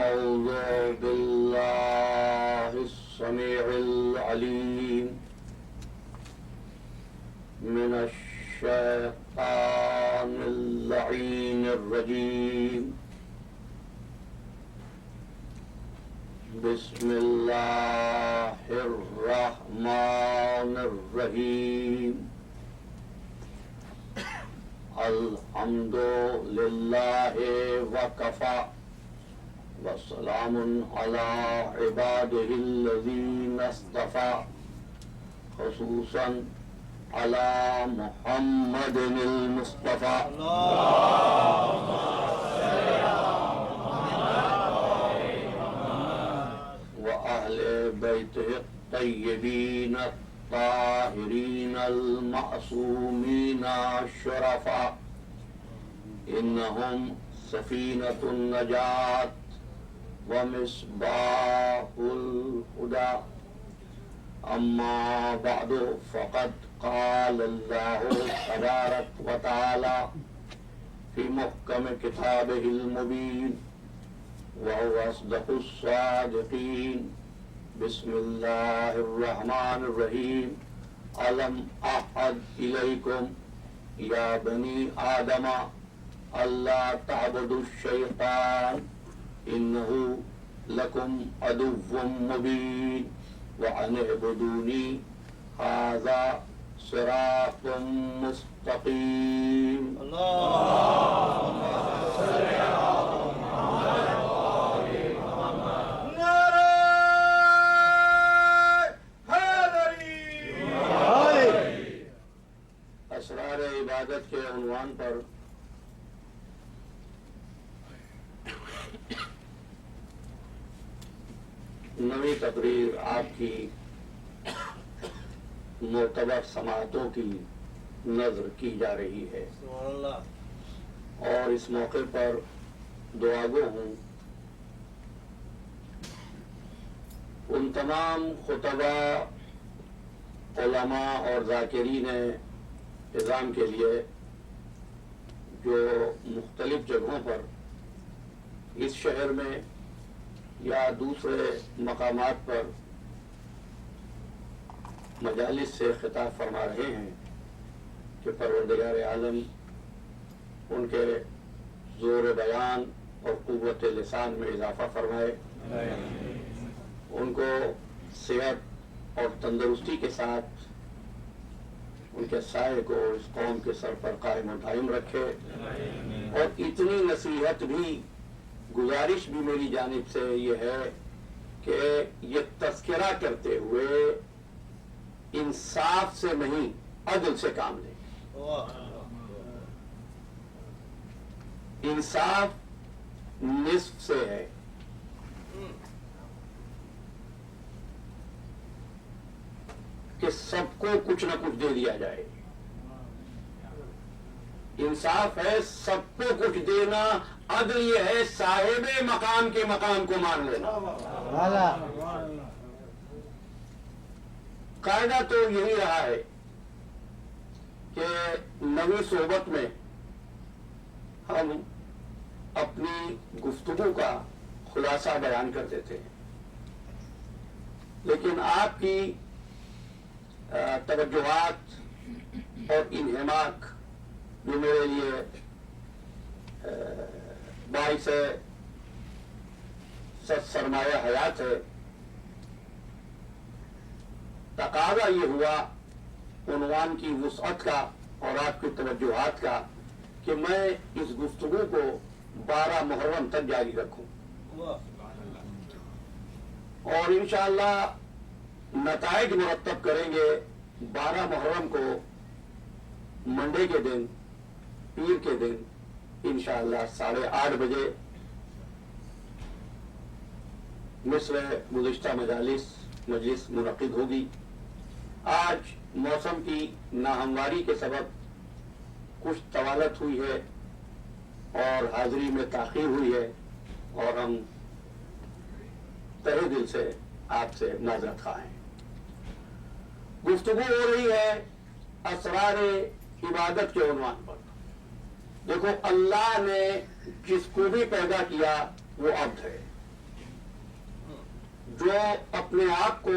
أعوذ بالله السميع العليم من الشيطان اللعين الرجيم بسم الله الرحمن الرحيم الحمد لله وكفى وسلام على عباده الذين اصطفى خصوصا على محمد المصطفى وأهل بيته الطيبين الطاهرين المعصومين الشرفاء إنهم سفينة النجاة ومصباح الهدى أما بعد فقد قال الله تبارك وتعالى في محكم كتابه المبين وهو أصدق الصادقين بسم الله الرحمن الرحيم ألم أعهد إليكم يا بني آدم ألا تعبدوا الشيطان إنه لكم عدو مبين وأن اعبدوني هذا صراط مستقيم اللهم صل على اسرار عبادت کے عنوان پر نئی تقریر آپ کی معتبر سماعتوں کی نظر کی جا رہی ہے اور اس موقع پر دعاگو ہوں ان تمام خطبہ علماء اور ذاکرین نظام کے لیے جو مختلف جگہوں پر اس شہر میں یا دوسرے مقامات پر مجالس سے خطاب فرما رہے ہیں کہ پروردگار عالم ان کے زور بیان اور قوت لسان میں اضافہ فرمائے، ان کو صحت اور تندرستی کے ساتھ ان کے سائے کو اس قوم کے سر پر قائم و دائم رکھے، اور اتنی نصیحت بھی گزارش بھی میری جانب سے یہ ہے کہ یہ تذکرہ کرتے ہوئے انصاف سے نہیں عدل سے کام لیں۔ انصاف نصف سے ہے، کہ سب کو کچھ نہ کچھ دے دیا جائے۔ انصاف ہے سب کو کچھ دینا، عدل یہ ہے صاحب مقام کے مقام کو مان لینا۔ قاعدہ تو یہی رہا ہے کہ نویں صحبت میں ہم اپنی گفتگو کا خلاصہ بیان کرتے تھے، لیکن آپ کی توجہات اور انہماک جو میرے لیے باعث سرمایہ حیات ہے، تقاضا یہ ہوا عنوان کی وسعت کا اور آپ کی توجہات کا کہ میں اس گفتگو کو 12 محرم تک جاری رکھوں، اور انشاءاللہ نتائج مرتب کریں گے 12 محرم کو منڈے کے دن، پیر کے دن انشاءاللہ 8:30 بجے مصر گزشتہ مجلس منعقد ہوگی۔ آج موسم کی ناہمواری کے سبب کچھ طوالت ہوئی ہے اور حاضری میں تاخیر ہوئی ہے، اور ہم تہہ دل سے آپ سے معذرت خواہ ہیں۔ گفتگو ہو رہی ہے اسرار عبادت کے عنوان پر۔ دیکھو، اللہ نے جس کو بھی پیدا کیا وہ عبد ہے، جو اپنے آپ کو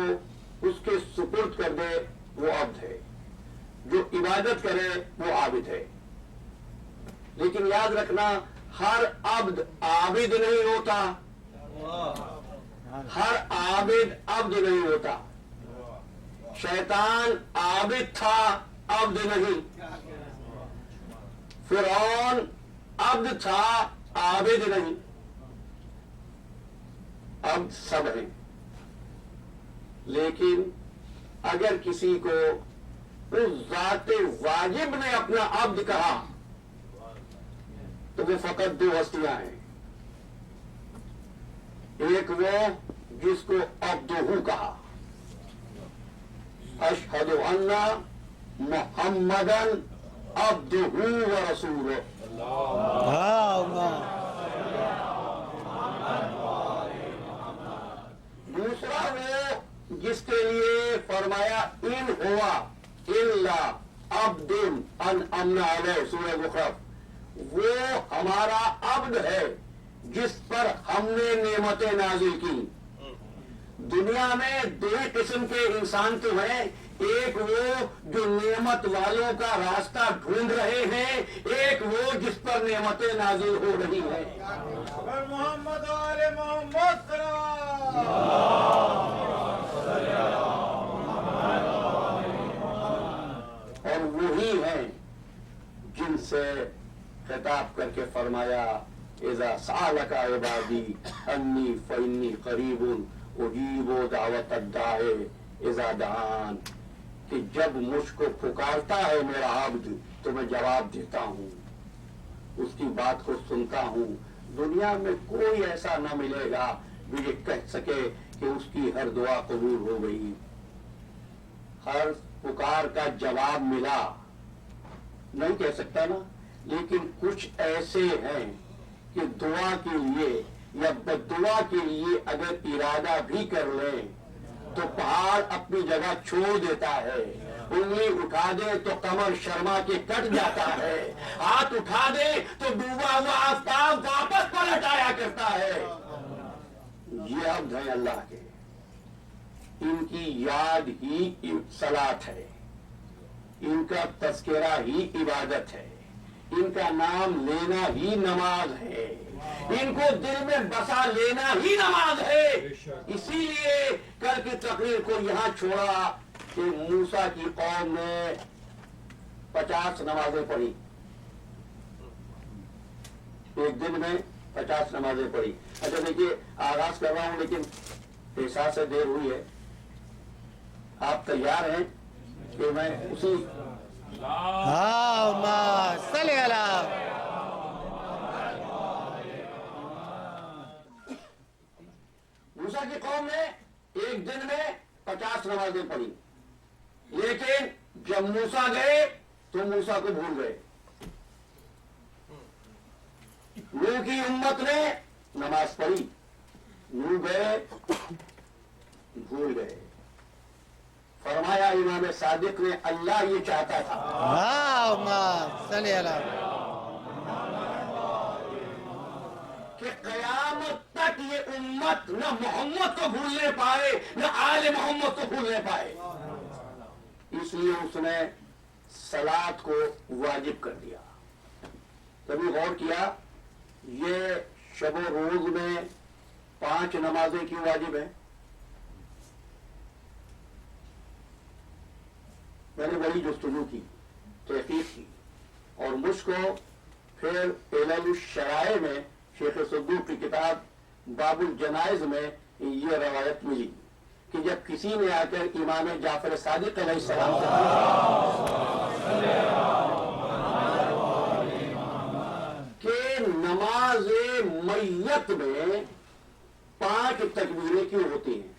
اس کے سپرد کر دے وہ عبد ہے، جو عبادت کرے وہ عابد ہے. لیکن یاد رکھنا ہر عبد عابد نہیں ہوتا، ہر عابد عبد نہیں ہوتا. شیطان عابد تھا، عبد نہیں. فرعون عبد تھا، عابد نہیں. عبد سب ہیں. لیکن اگر کسی کو اس ذات واجب نے اپنا عبد کہا تو وہ فقط دو ہستیاں ہیں. ایک وہ جس کو عبدہ کہا، اشہد ان محمدن عبدہ و رسولہ. دوسرا وہ جس کے لیے فرمایا ان ہوا الا عبد انعمنا علیہ، سورہ زخرف. وہ ہمارا عبد ہے جس پر ہم نے نعمتیں نازل کی. دنیا میں دو ہی قسم کے انسان تو ہیں، ایک وہ جو نعمت والوں کا راستہ ڈھونڈ رہے ہیں، ایک وہ جس پر نعمتیں نازل ہو رہی ہیں. محمد آل محمد اور وہی ہیں جن سے خطاب کر کے فرمایا اذا سألک عبادی انی فانی قریب اجیب دعوت الداع اذا دعان، کہ جب مجھ کو پکارتا ہے میرا عبد تو میں جواب دیتا ہوں، اس کی بات کو سنتا ہوں. دنیا میں کوئی ایسا نہ ملے گا جو یہ کہہ سکے کہ اس کی ہر دعا قبول ہو گئی، ہر پکار کا جواب ملا. نہیں کہہ سکتا نا. لیکن کچھ ایسے ہیں کہ دعا کے لیے یا بددعا کے لیے اگر ارادہ بھی کر لیں تو پہاڑ اپنی جگہ چھوڑ دیتا ہے. انگلی اٹھا دے تو کمر شرما کے کٹ جاتا ہے، ہاتھ اٹھا دے تو ڈوبا ہوا آفتاب واپس پلٹ آیا کرتا ہے. یہ عبد ہیں اللہ کے. ان کی یاد ہی صلاۃ ہے، ان کا تذکرہ ہی عبادت ہے، ان کا نام لینا ہی نماز ہے، ان کو دل میں بسا لینا ہی نماز ہے. اسی لیے کل کی تقریر کو یہاں چھوڑا کہ موسیٰ کی قوم نے 50 نمازیں پڑھی، ایک دن میں 50 نمازیں پڑھی. اچھا دیکھیے آغاز کر رہا ہوں لیکن پیشہ سے دیر ہوئی ہے. آپ تیار ہیں کہ میں اسی موسیٰ کی قوم نے ایک دن میں 50 نمازیں پڑھی، لیکن جب موسیٰ گئے تو موسیٰ کو بھول گئے. نوح کی امت نے نماز پڑھی، نوح گئے بھول گئے. فرمایا امام صادق نے اللہ یہ چاہتا تھا کہ قیامت تک یہ امت نہ محمد کو بھولنے پائے نہ آل محمد کو بھولنے پائے. اس لیے اس نے صلاۃ کو واجب کر دیا. کبھی غور کیا یہ شب و روز میں 5 نمازیں کیوں واجب ہیں؟ میں نے بڑی جستجو کی، تحقیق کی، اور مجھ کو پھر علل الشرائع میں شیخ صدوق کی کتاب باب الجنائز میں یہ روایت ملی کہ جب کسی نے آ کر امام جعفر صادق علیہ السلام سے کہ نماز میت میں 5 تکبیریں کیوں ہوتی ہیں،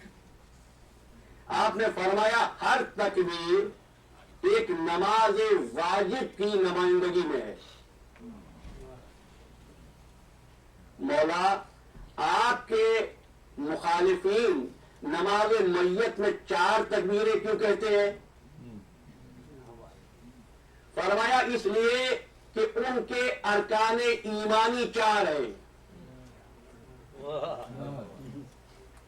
آپ نے فرمایا ہر تکبیر ایک نماز واجب کی نمائندگی میں ہے. مولا آپ کے مخالفین نماز میت میں 4 تکبیریں کیوں کہتے ہیں؟ فرمایا اس لیے کہ ان کے ارکان ایمانی 4 ہیں.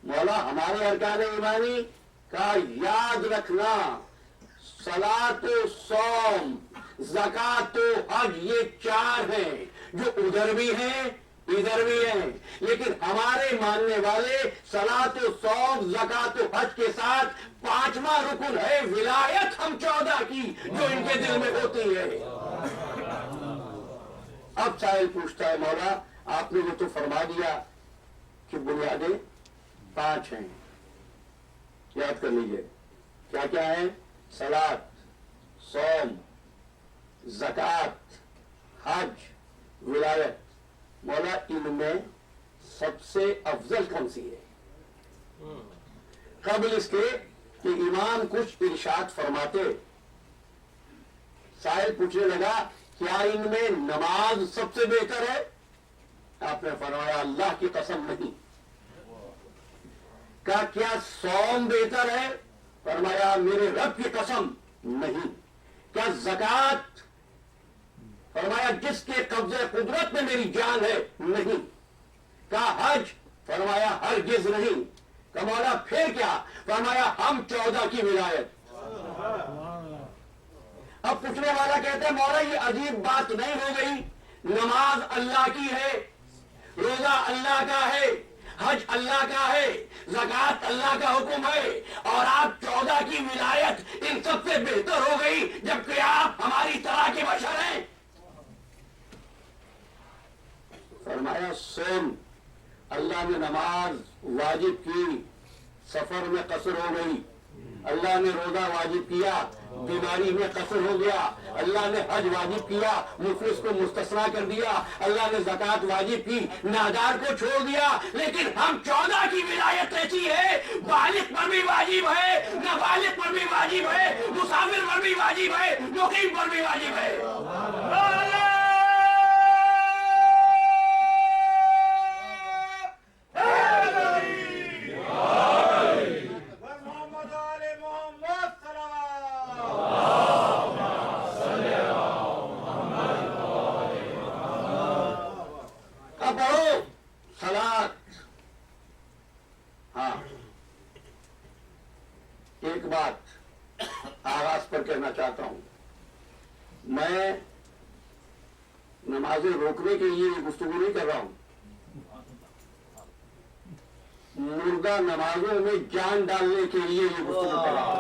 مولا ہمارے ارکان ایمانی کا یاد رکھنا، صلاۃ و صوم، زکات و حج، یہ 4 ہیں جو ادھر بھی ہیں ادھر بھی ہیں، لیکن ہمارے ماننے والے صلاۃ و صوم، زکات و حج کے ساتھ 5واں رکن ہے ولایت ہم 14 کی جو ان کے دل میں ہوتی ہے۔ اب سائل پوچھتا ہے مولا آپ نے جو تو فرما دیا کہ بنیادیں 5 ہیں، یاد کر لیجئے کیا کیا ہیں؟ صلاۃ، صوم، زکات، حج، ولایت۔ مولا ان میں سب سے افضل کون سی ہے؟ قبل اس کے کہ امام کچھ ارشاد فرماتے، سائل پوچھنے لگا کیا ان میں نماز سب سے بہتر ہے؟ آپ نے فرمایا اللہ کی قسم نہیں۔ کہا کیا صوم بہتر ہے؟ فرمایا میرے رب کی قسم نہیں۔ کیا زکات؟ فرمایا جس کے قبضے قدرت میں میری جان ہے نہیں۔ کہا حج؟ فرمایا ہرگز نہیں۔ کہا مولا پھر کیا؟ فرمایا ہم 14 کی ولایت۔ اب پوچھنے والا کہتا ہے مولا یہ عجیب بات نہیں ہو گئی؟ نماز اللہ کی ہے، روزہ اللہ کا ہے، حج اللہ کا ہے، زکات اللہ کا حکم ہے، اور آپ 14 کی ولایت ان سب سے بہتر ہو گئی جبکہ آپ ہماری طرح کے بشر ہیں۔ فرمایا سن، اللہ نے نماز واجب کی، سفر میں قصر ہو گئی، اللہ نے روزہ واجب کیا، بیماری میں قصر ہو گیا، اللہ نے حج واجب کیا، مفلس کو مستثنا کر دیا، اللہ نے زکات واجب کی، نادار کو چھوڑ دیا، لیکن ہم 14 کی ولایت ایسی ہے بالغ پر بھی واجب ہے، نابالغ پر بھی واجب ہے، مسافر پر بھی واجب ہے، مقیم پر بھی واجب ہے۔ ایک بات آغاز پر کہنا چاہتا ہوں، میں نمازیں روکنے کے لیے یہ گفتگو نہیں کر رہا ہوں، مردہ نمازوں میں جان ڈالنے کے لیے یہ گفتگو کر رہا ہوں۔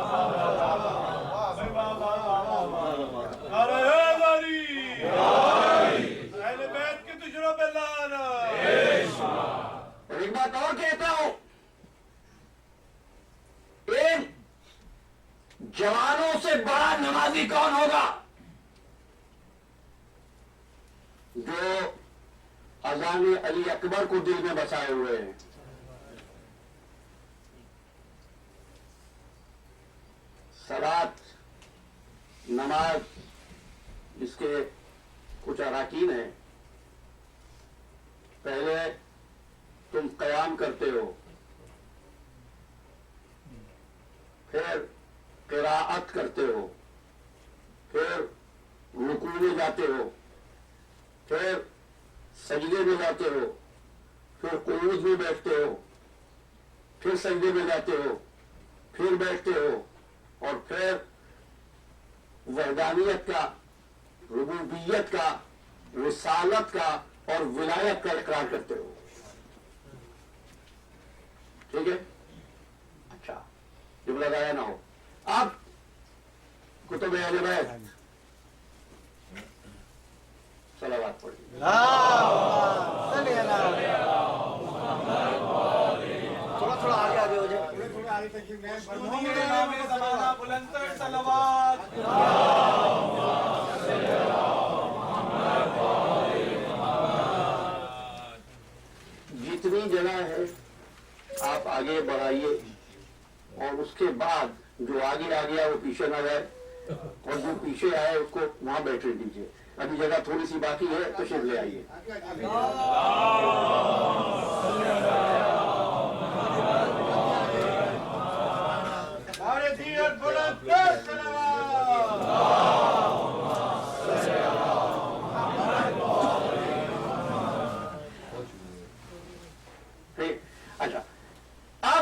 اور ایک بات اور کہتا ہوں، جوانوں سے بڑا نمازی کون ہوگا؟ جو اذان علی اکبر کو دل میں بسائے ہوئے ہیں۔ صلاۃ، نماز، جس کے کچھ اراکین ہیں، پہلے تم قیام کرتے ہو، پھر قراءت کرتے ہو، پھر رکوع میں جاتے ہو، پھر سجدے میں جاتے ہو، پھر قعود میں بیٹھتے ہو، پھر سجدے میں جاتے ہو، پھر بیٹھتے ہو، اور پھر وحدانیت کا، ربوبیت کا، رسالت کا اور ولایت کا اقرار کرتے ہو۔ ٹھیک ہے؟ اچھا، جملہ ضائع نہ ہو۔ اب کتب اہل بیت صلوات پڑھیے۔ تھوڑا آگے آگے ہو جائے، جتنی جگہ ہے آپ آگے بڑھائیے، اور اس کے بعد جو آگے آ گیا وہ پیچھے نہ جائے، اور جو پیچھے آئے اس کو وہاں بیٹھنے دیجیے۔ ابھی جگہ تھوڑی سی باقی ہے، تشریف لے آئیے۔ اچھا، اب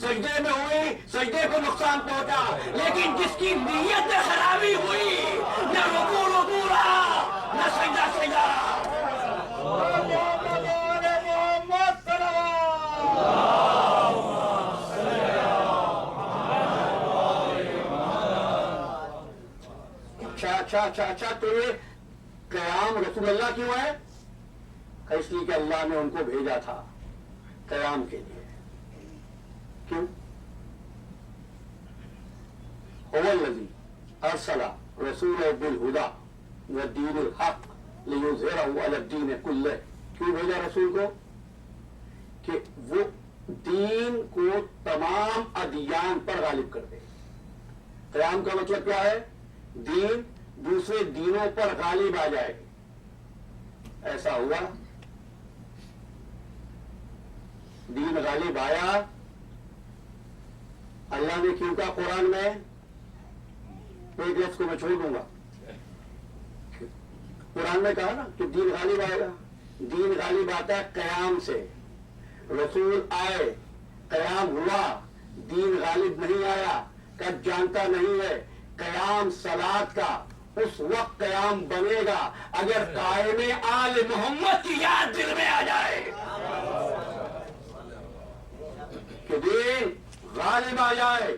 سجدے میں ہوئی، سجدے کو نقصان پہنچا، لیکن جس کی نیت میں خرابی ہوئی، نہ رکوع رکوع رہا، نہ سجدہ سجدہ رہا۔ محمد آل محمد صلوات۔ اچھا تو یہ قیام رسول اللہ کیوں ہے؟ اس لیے کہ اللہ نے ان کو بھیجا تھا قیام کے لیے۔ کیوں؟ هو الذی ارسل رسولہ بالہدی والدین الحق لیظہرہ علی الدین کلہ۔ کیوں بھیجا رسول کو؟ کہ وہ دین کو تمام ادیان پر غالب کر دے۔ قیام کا مطلب کیا ہے؟ دین دوسرے دینوں پر غالب آ جائے۔ ایسا ہوا؟ دین غالب آیا؟ اللہ نے کیوں کہا قرآن میں؟ ایک لفظ کو میں چھوڑ دوں گا، قرآن میں کہا نا کہ دین غالب آئے گا۔ دین غالب آتا ہے قیام سے۔ رسول آئے، قیام ہوا، دین غالب نہیں آیا، کب جانتا نہیں ہے۔ قیام صلاۃ کا اس وقت قیام بنے گا اگر قائم آل محمد کی یاد دل میں آ جائے کہ دین غالب آ جائے۔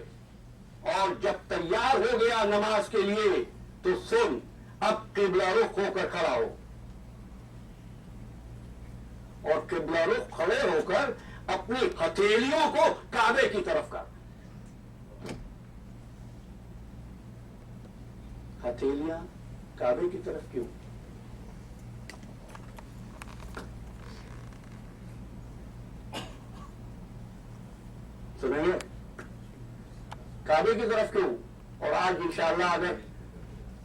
اور جب تیار ہو گیا نماز کے لیے تو سن، اب قبلہ رخ ہو کر کھڑا ہو، اور قبلہ رخ کھڑے ہو کر اپنی ہتھیلیوں کو کعبے کی طرف کر۔ ہتھیلیاں کعبے کی طرف کیوں؟ سنیں گے کعبے کی طرف کیوں؟ اور آج انشاءاللہ اگر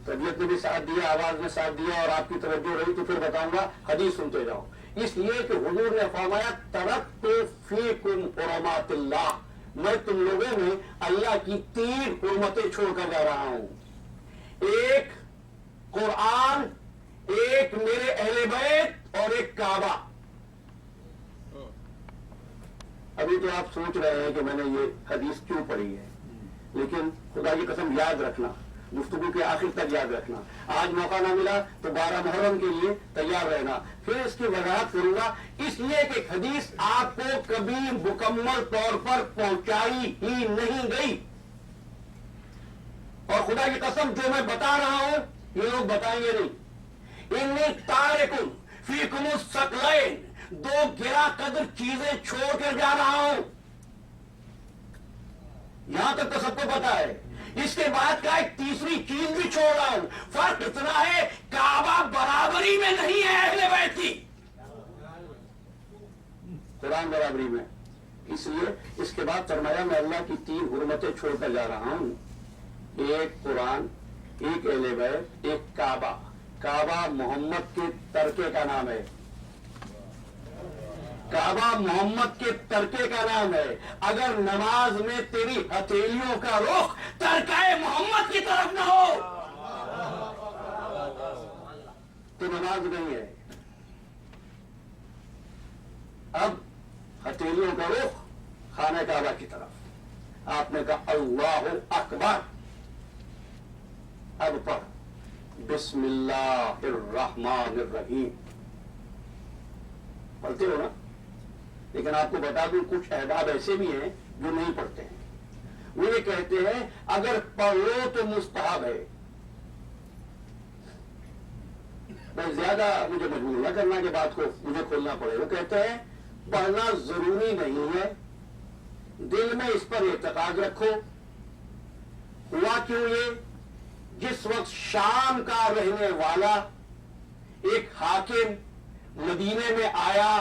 طبیعت نے بھی ساتھ دیا، آواز نے ساتھ دیا اور آپ کی توجہ رہی تو پھر بتاؤں گا، حدیث سنتے جاؤ۔ اس لیے کہ حضور نے فرمایا ترکت فیکم حرمات اللہ، میں تم لوگوں میں اللہ کی 3 حرمتیں چھوڑ کر جا رہا ہوں۔ ایک قرآن، ایک میرے اہل بیت، اور ایک کعبہ۔ ابھی تو آپ سوچ رہے ہیں کہ میں نے یہ حدیث کیوں پڑھی ہے، لیکن خدا کی قسم یاد رکھنا، گفتگو کے آخر تک یاد رکھنا۔ آج موقع نہ ملا تو 12 محرم کے لیے تیار رہنا، پھر اس کی وضاحت کروں گا، اس لیے کہ حدیث آپ کو کبھی مکمل طور پر پہنچائی ہی نہیں گئی۔ اور خدا کی قسم جو میں بتا رہا ہوں یہ لوگ بتائیں گے نہیں۔ انی تارکم فیکم الثقلین، 2 گرا قدر چیزیں چھوڑ کر جا رہا ہوں۔ یہاں تک تو سب کو پتا ہے۔ اس کے بعد کا ایک تیسری چیز بھی چھوڑ رہا ہوں۔ فرق اتنا ہے کعبہ برابری میں نہیں ہے اہل بیت کی، قرآن برابری میں۔ اس لیے اس کے بعد فرمایا میں اللہ کی 3 حرمتیں چھوڑ کر جا رہا ہوں، ایک قرآن، ایک اہل بیت، ایک کعبہ۔ کعبہ محمد کے ترکے کا نام ہے، کعبہ محمد کے ترکے کا نام ہے۔ اگر نماز میں تیری ہتھیلیوں کا رخ ترکہ محمد کی طرف نہ ہو تو نماز نہیں ہے۔ اب ہتھیلیوں کا رخ خانہ کعبہ کی طرف، آپ نے کہا اللہ اکبر، اب پڑھ بسم اللہ الرحمن الرحیم، پڑھتے ہو نا؟ لیکن آپ کو بتا دوں کچھ احباب ایسے بھی ہیں جو نہیں پڑھتے ہیں۔ وہ یہ کہتے ہیں اگر پڑھ لو تو مستحب ہے۔ بس زیادہ مجھے مجبور نہ کرنا کہ بات کو مجھے کھولنا پڑے۔ وہ کہتے ہیں پڑھنا ضروری نہیں ہے، دل میں اس پر اعتقاد رکھو۔ ہوا کیوں یہ؟ جس وقت شام کا رہنے والا ایک حاکم مدینے میں آیا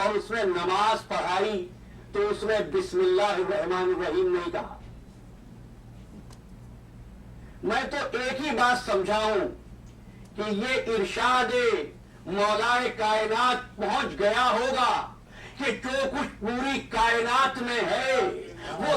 اور اس نے نماز پڑھائی تو اس نے بسم اللہ الرحمن الرحیم نہیں کہا۔ میں تو ایک ہی بات سمجھاؤں کہ یہ ارشاد مولا کائنات پہنچ گیا ہوگا کہ جو کچھ پوری کائنات میں ہے وہ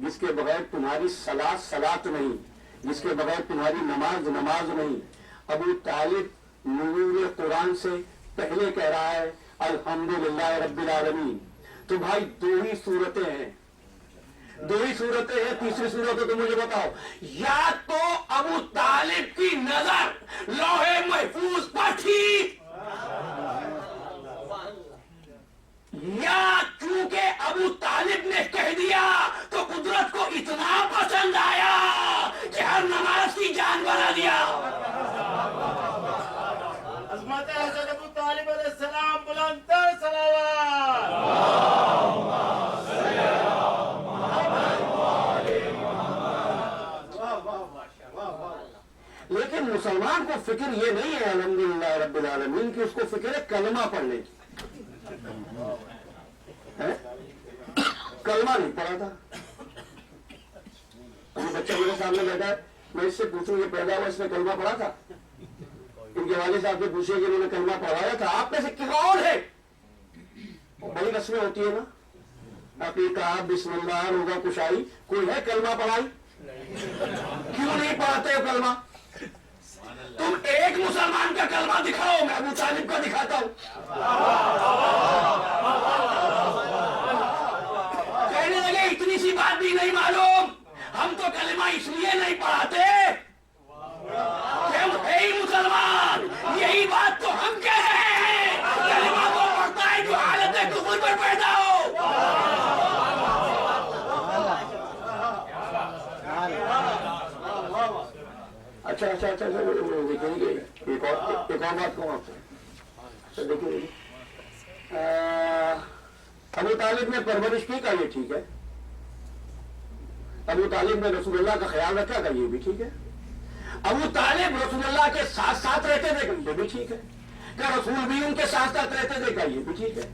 جس کے بغیر تمہاری صلاۃ صلاۃ نہیں، جس کے بغیر تمہاری نماز نماز نہیں۔ ابو طالب نزول قرآن سے پہلے کہہ رہا ہے الحمدللہ رب العالمین۔ تو بھائی دو ہی صورتیں ہیں، دو ہی صورتیں ہیں، تیسری صورت تو مجھے بتاؤ۔ یا تو ابو طالب کی نظر لوح محفوظ پر تھی، یا چونکہ ابو طالب نے کہہ دیا تو قدرت کو اتنا پسند آیا کہ ہر نماز کی جان بنا دیا۔ عظمت حضرت ابو طالب علیہ السلام، بلند تر صلوات۔ لیکن مسلمان کو فکر یہ نہیں ہے الحمدللہ رب العالمین کی، اس کو فکر ہے کلمہ پڑھنے کی۔ کلمہ نہیں پڑھا تھا۔ ابھی بچہ میرے سامنے بیٹھا ہے، میں اس سے پوچھوں یہ پیدا ہوا اس نے کلمہ پڑھا تھا؟ ان کے والد صاحب سے پوچھے کہ انہوں نے کلمہ پڑھایا تھا؟ آپ میں سے کون ہے؟ بڑی رسمیں ہوتی ہے نا، عقیقہ، بسم اللہ، روزہ کشائی، کوئی ہے کلمہ پڑھائی؟ کیوں نہیں پڑھاتے ہو کلمہ؟ تم ایک مسلمان کا کلمہ دکھاؤ، میں ابو طالب کا دکھاتا ہوں۔ کہنے لگے اتنی سی بات بھی نہیں معلوم، ہم تو کلمہ اس لیے نہیں پڑھاتے کہ ہم ہے ہی مسلمان، یہی بات تو ہم کہہ رہے ہیں، کلمہ وہ پڑھتا ہے جو حالت کفر پر پیدا ہو۔ اچھا دیکھیں گے ایک اور بات کہوں آپ سے، دیکھیں گے ابو طالب نے پرورش کی کا یہ ٹھیک ہے، ابو طالب نے رسول اللہ کا خیال رکھا کا یہ بھی ٹھیک ہے، ابو طالب رسول اللہ کے ساتھ ساتھ رہتے تھے کا یہ بھی ٹھیک ہے، کہ رسول بھی ان کے ساتھ ساتھ رہتے تھے کا یہ بھی ٹھیک ہے،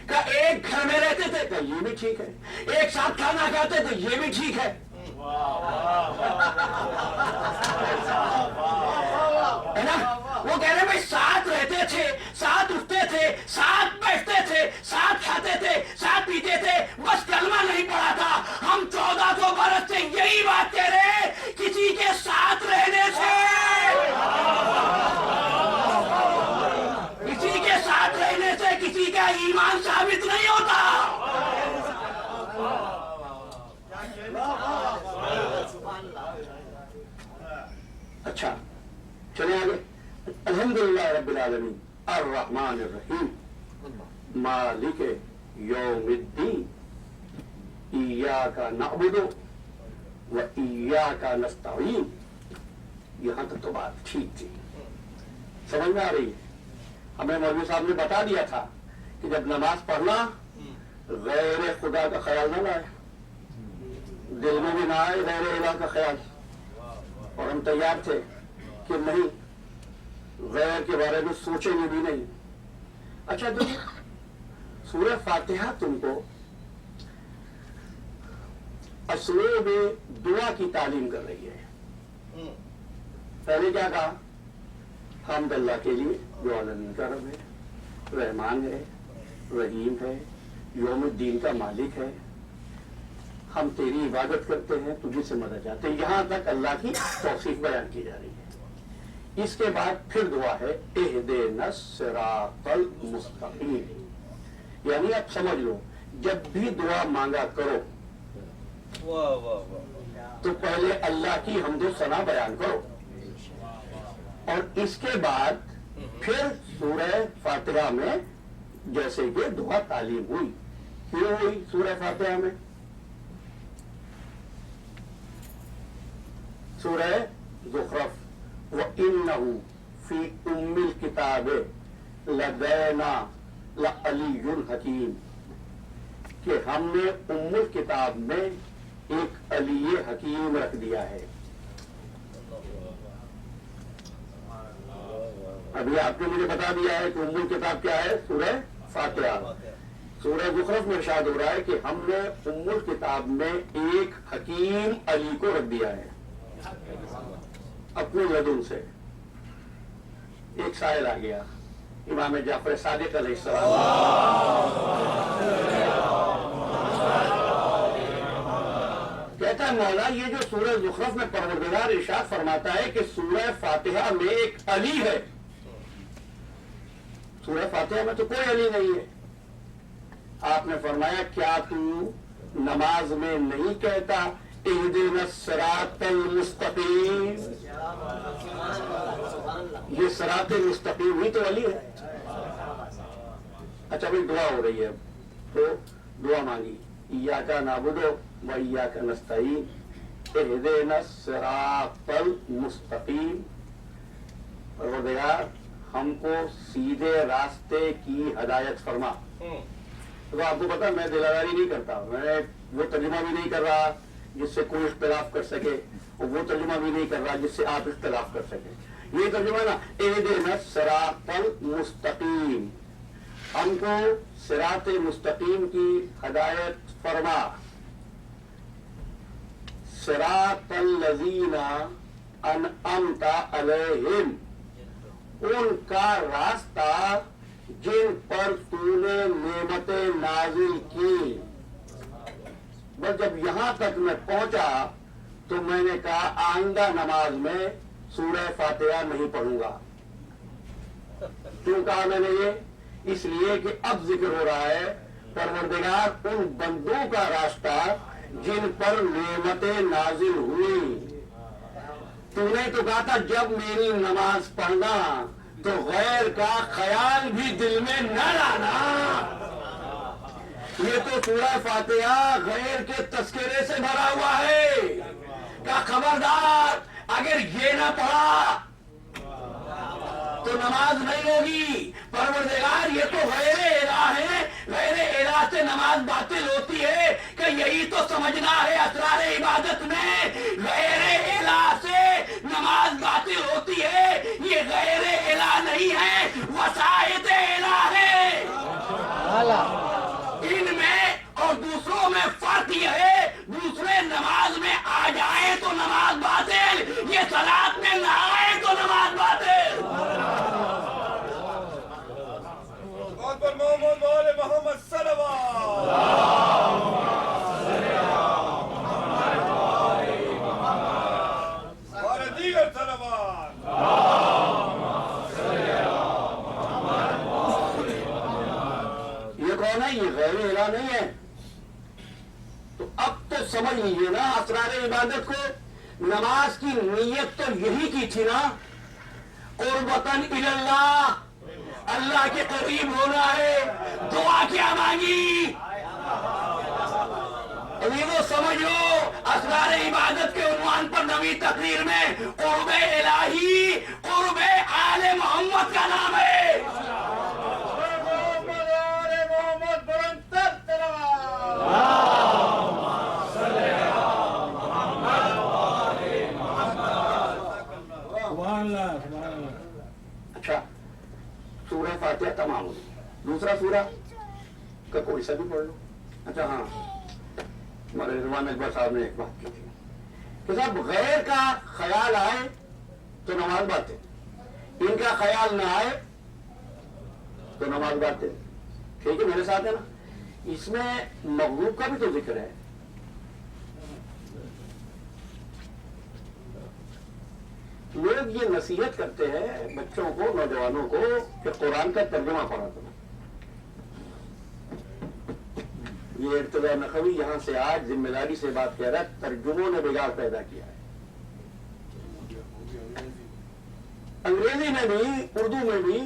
کہ ایک گھر میں رہتے تھے کا یہ بھی ٹھیک ہے، ایک ساتھ کھانا کھاتے تھے یہ بھی ٹھیک ہے۔ ہے نا؟ وہ کہہ رہے بھائی ساتھ رہتے تھے، ساتھ اٹھتے تھے، ساتھ بیٹھتے تھے، ساتھ کھاتے تھے، ساتھ پیتے تھے، بس کلمہ نہیں پڑھا تھا۔ ہم 1400 برس سے یہی بات کہہ رہے، کسی کے ساتھ رہنے سے، کسی کے ساتھ رہنے سے کسی کا ایمان ثابت نہیں ہوتا۔ اچھا چلے آگے۔ الحمدللہ رب العالمین الرحمن الرحیم مالک یوم الدین ایاک نعبد و ایاک نستعین۔ یہاں تک تو بات ٹھیک تھی، سمجھ میں آ رہی ہے؟ ہمیں مولوی صاحب نے بتا دیا تھا کہ جب نماز پڑھنا غیر خدا کا خیال نہ لائے، دل میں بھی نہ آئے غیر الہ کا خیال، اور ہم تیار تھے کہ نہیں، غیر کے بارے میں سوچیں گے بھی نہیں۔ اچھا دیکھیں سورہ فاتحہ تم کو اسلوب دعا کی تعلیم کر رہی ہے۔ پہلے کیا کہا؟ حمد اللہ کے لیے جو عالمین کا رب ہے، رحمان ہے، رحیم ہے، یوم الدین کا مالک ہے، ہم تیری عبادت کرتے ہیں، تجھے سے مدد چاہتے ہیں، یہاں تک اللہ کی توصیف بیان کی جا رہی ہے۔ اس کے بعد پھر دعا ہے اہدنا الصراط المستقیم، یعنی آپ سمجھ لو جب بھی دعا مانگا کرو تو پہلے اللہ کی حمد و ثنا بیان کرو، اور اس کے بعد پھر سورہ فاتحہ میں جیسے کہ دعا تعلیم ہوئی۔ کیوں ہوئی سورہ فاتحہ میں؟ سورہ زخرف وَإِنَّهُ فِي أُمِّ الْكِتَابِ لَدَيْنَا لَعَلِيٌّ حَكِيمٌ، کہ ہم نے ام الکتاب میں ایک علی حکیم رکھ دیا ہے۔ ابھی آپ نے مجھے بتا دیا ہے کہ ام الکتاب کیا ہے؟ سورہ فاتحہ۔ سورہ زخرف میں ارشاد ہو رہا ہے کہ ہم نے ام الکتاب میں ایک حکیم علی کو رکھ دیا ہے اپنے لدن سے۔ ایک سائل آ گیا امام جعفر صادق علیہ السلام، کہتا ہے مولا یہ جو سورہ زخرف میں پروردگار ارشاد فرماتا ہے کہ سورہ فاتحہ میں ایک علی ہے، سورہ فاتحہ میں تو کوئی علی نہیں ہے. آپ نے فرمایا کیا تو نماز میں نہیں کہتا اہدنا الصراط المستقیم؟ یہ صراط مستقیم ہی تو علی ہے. اچھا بھائی دعا ہو رہی ہے تو دعا مانگی، ایاک نعبد و ایاک نستعین اہدنا الصراط المستقیم. پروردگار ہم کو سیدھے راستے کی ہدایت فرما. تو آپ کو پتا میں دلاداری نہیں کرتا، میں وہ ترجمہ بھی نہیں کر رہا جس سے کوئی اختلاف کر سکے، اور وہ ترجمہ بھی نہیں کر رہا جس سے آپ اختلاف کر سکیں. یہ ترجمہ نا اہدنا الصراط المستقیم، ہم کو صراط مستقیم کی ہدایت فرما. صراط الذین انعمت علیہم، ان کا راستہ جن پر تو نے نعمتیں نازل کی. بس جب یہاں تک میں پہنچا تو میں نے کہا آئندہ نماز میں سورہ فاتحہ نہیں پڑھوں گا. کیوں کہا میں نے یہ؟ اس لیے کہ اب ذکر ہو رہا ہے پروردگار ان بندوں کا راستہ جن پر نعمتیں نازل ہوئی. تو نے تو کہا تھا جب میری نماز پڑھنا تو غیر کا خیال بھی دل میں نہ لانا. یہ تو سورہ فاتحہ غیر کے تذکرے سے بھرا ہوا ہے کہ خبردار اگر یہ نہ پڑھا تو نماز نہیں ہوگی. پروردگار یہ تو غیر الہ ہے، غیر الہ سے نماز باطل ہوتی ہے کہ یہی تو سمجھنا ہے اسرار عبادت میں غیر الہ سے نماز باطل ہوتی ہے. یہ غیر الہ نہیں ہے، وسائط الہ ہے. ان میں اور دوسروں میں فرق یہ ہے، دوسرے نماز میں آ جائیں تو نماز باطل، یہ صلاۃ میں نہ آئے تو نماز باطل. محمد وآل محمد صلوات. اور دیگر صلوات. یہ کون ہے؟ یہ غیر الہ نہیں ہے. تو اب تو سمجھ لیجیے نا اسرار عبادت کو. نماز کی نیت تو یہی کی تھی نا، قربتاً الی اللہ، اللہ کے قریب ہونا ہے. دعا کیا مانگی؟ ابھی وہ سمجھ لو اسرار عبادت کے عنوان پر نویں تقریر میں قرب الہی، قرب آل محمد کا نام ہے. محمد وآل محمد بلندتر صلوات. اچھا سورہ فاتحہ تمام ہوئی. دوسرا سورہ کا کوئی سا بھی پڑھ لو. اچھا ہاں، ہمارے رضوان اکبر صاحب نے ایک بات کی تھی کہ صاحب غیر کا خیال آئے تو نماز باطل، ان کا خیال نہ آئے تو نماز باطل. ٹھیک ہے میرے ساتھ ہے نا؟ اس میں مغلوب کا بھی تو ذکر ہے. لوگ یہ نصیحت کرتے ہیں بچوں کو، نوجوانوں کو کہ قرآن کا ترجمہ پڑھا کرو. یہ ارتضا نقوی یہاں سے آج ذمہ داری سے بات کہہ رہا ہے، ترجموں نے بگاڑ پیدا کیا ہے. انگریزی میں بھی، اردو میں بھی،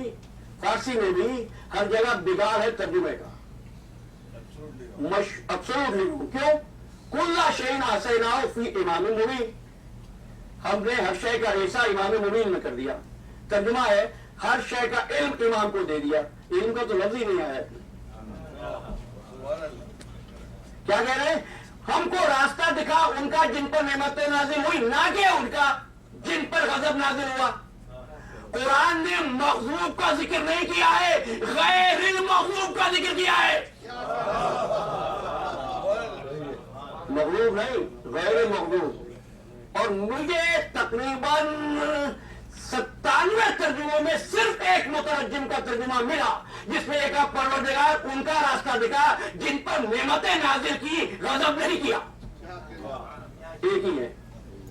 فارسی میں بھی ہر جگہ بگاڑ ہے ترجمے کا. ابسولوٹلی. کیوں؟ کل شیء احصیناہ فی امام مبین، ہم نے ہر شے کا ایسا امام مبین میں کر دیا. ترجمہ ہے ہر شے کا علم امام کو دے دیا. علم کا تو لفظ ہی نہیں آیا. کیا کہہ رہے ہیں؟ ہم کو راستہ دکھا ان کا جن پر نعمتیں نازل ہوئی، نہ کہ ان کا جن پر غضب نازل ہوا. قرآن نے مغضوب کا ذکر نہیں کیا ہے، غیر المغضوب کا ذکر کیا ہے. مغلوب نہیں، غیر مغلوب. اور مجھے تقریباً 97 ترجموں میں صرف ایک مترجم کا ترجمہ ملا جس میں ایک پروردگار ان کا راستہ دکھا جن پر نعمتیں نازل کی، غضب نہیں کیا. ایک ہی ہے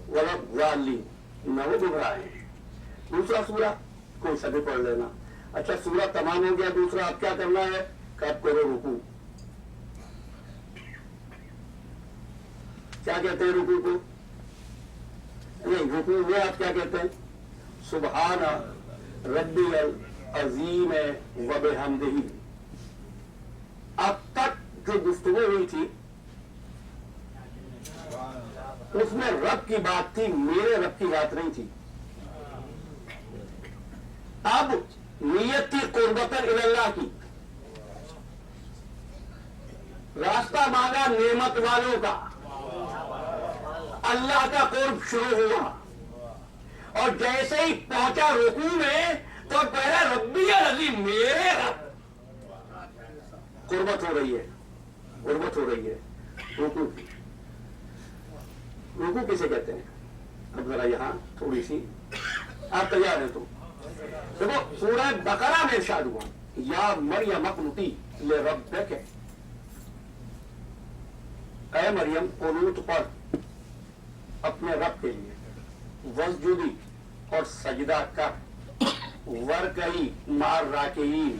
وَلَضَّالِّينَ، نہ وہ گمراہ ہیں. دوسرا سورہ کوئی سبھی پڑھ لینا. اچھا سورہ تمام ہو گیا. دوسرا اب کیا کرنا ہے کہ اب کرو رکوع. کیا کہتے ہیں رکوع کو؟ نہیں، رکوع میں آپ کیا کہتے ہیں؟ سبحان ربی العظیم وبحمدہ. اب تک جو گفتگو ہوئی تھی اس میں رب کی بات تھی، میرے رب کی بات نہیں تھی. اب نیت تھی قربتاً اللہ کی. راستہ مانگا نعمت والوں کا، اللہ کا قرب شروع ہوا. اور جیسے ہی پہنچا رکوع میں تو پہلا ربی العظیم، میرے رب. قربت ہو رہی ہے، قربت ہو رہی ہے رکوع کی. رکوع کسے کہتے ہیں؟ اب ذرا یہاں تھوڑی سی آپ تیار ہیں تو دیکھو. سورہ بقرہ میں ارشاد ہوا یا مریم اقنتی لربک، اے مریم قنوت پڑھ اپنے رب کے لیے. وسجدی، اور سجدہ کر. ورکعی مع الراکعین،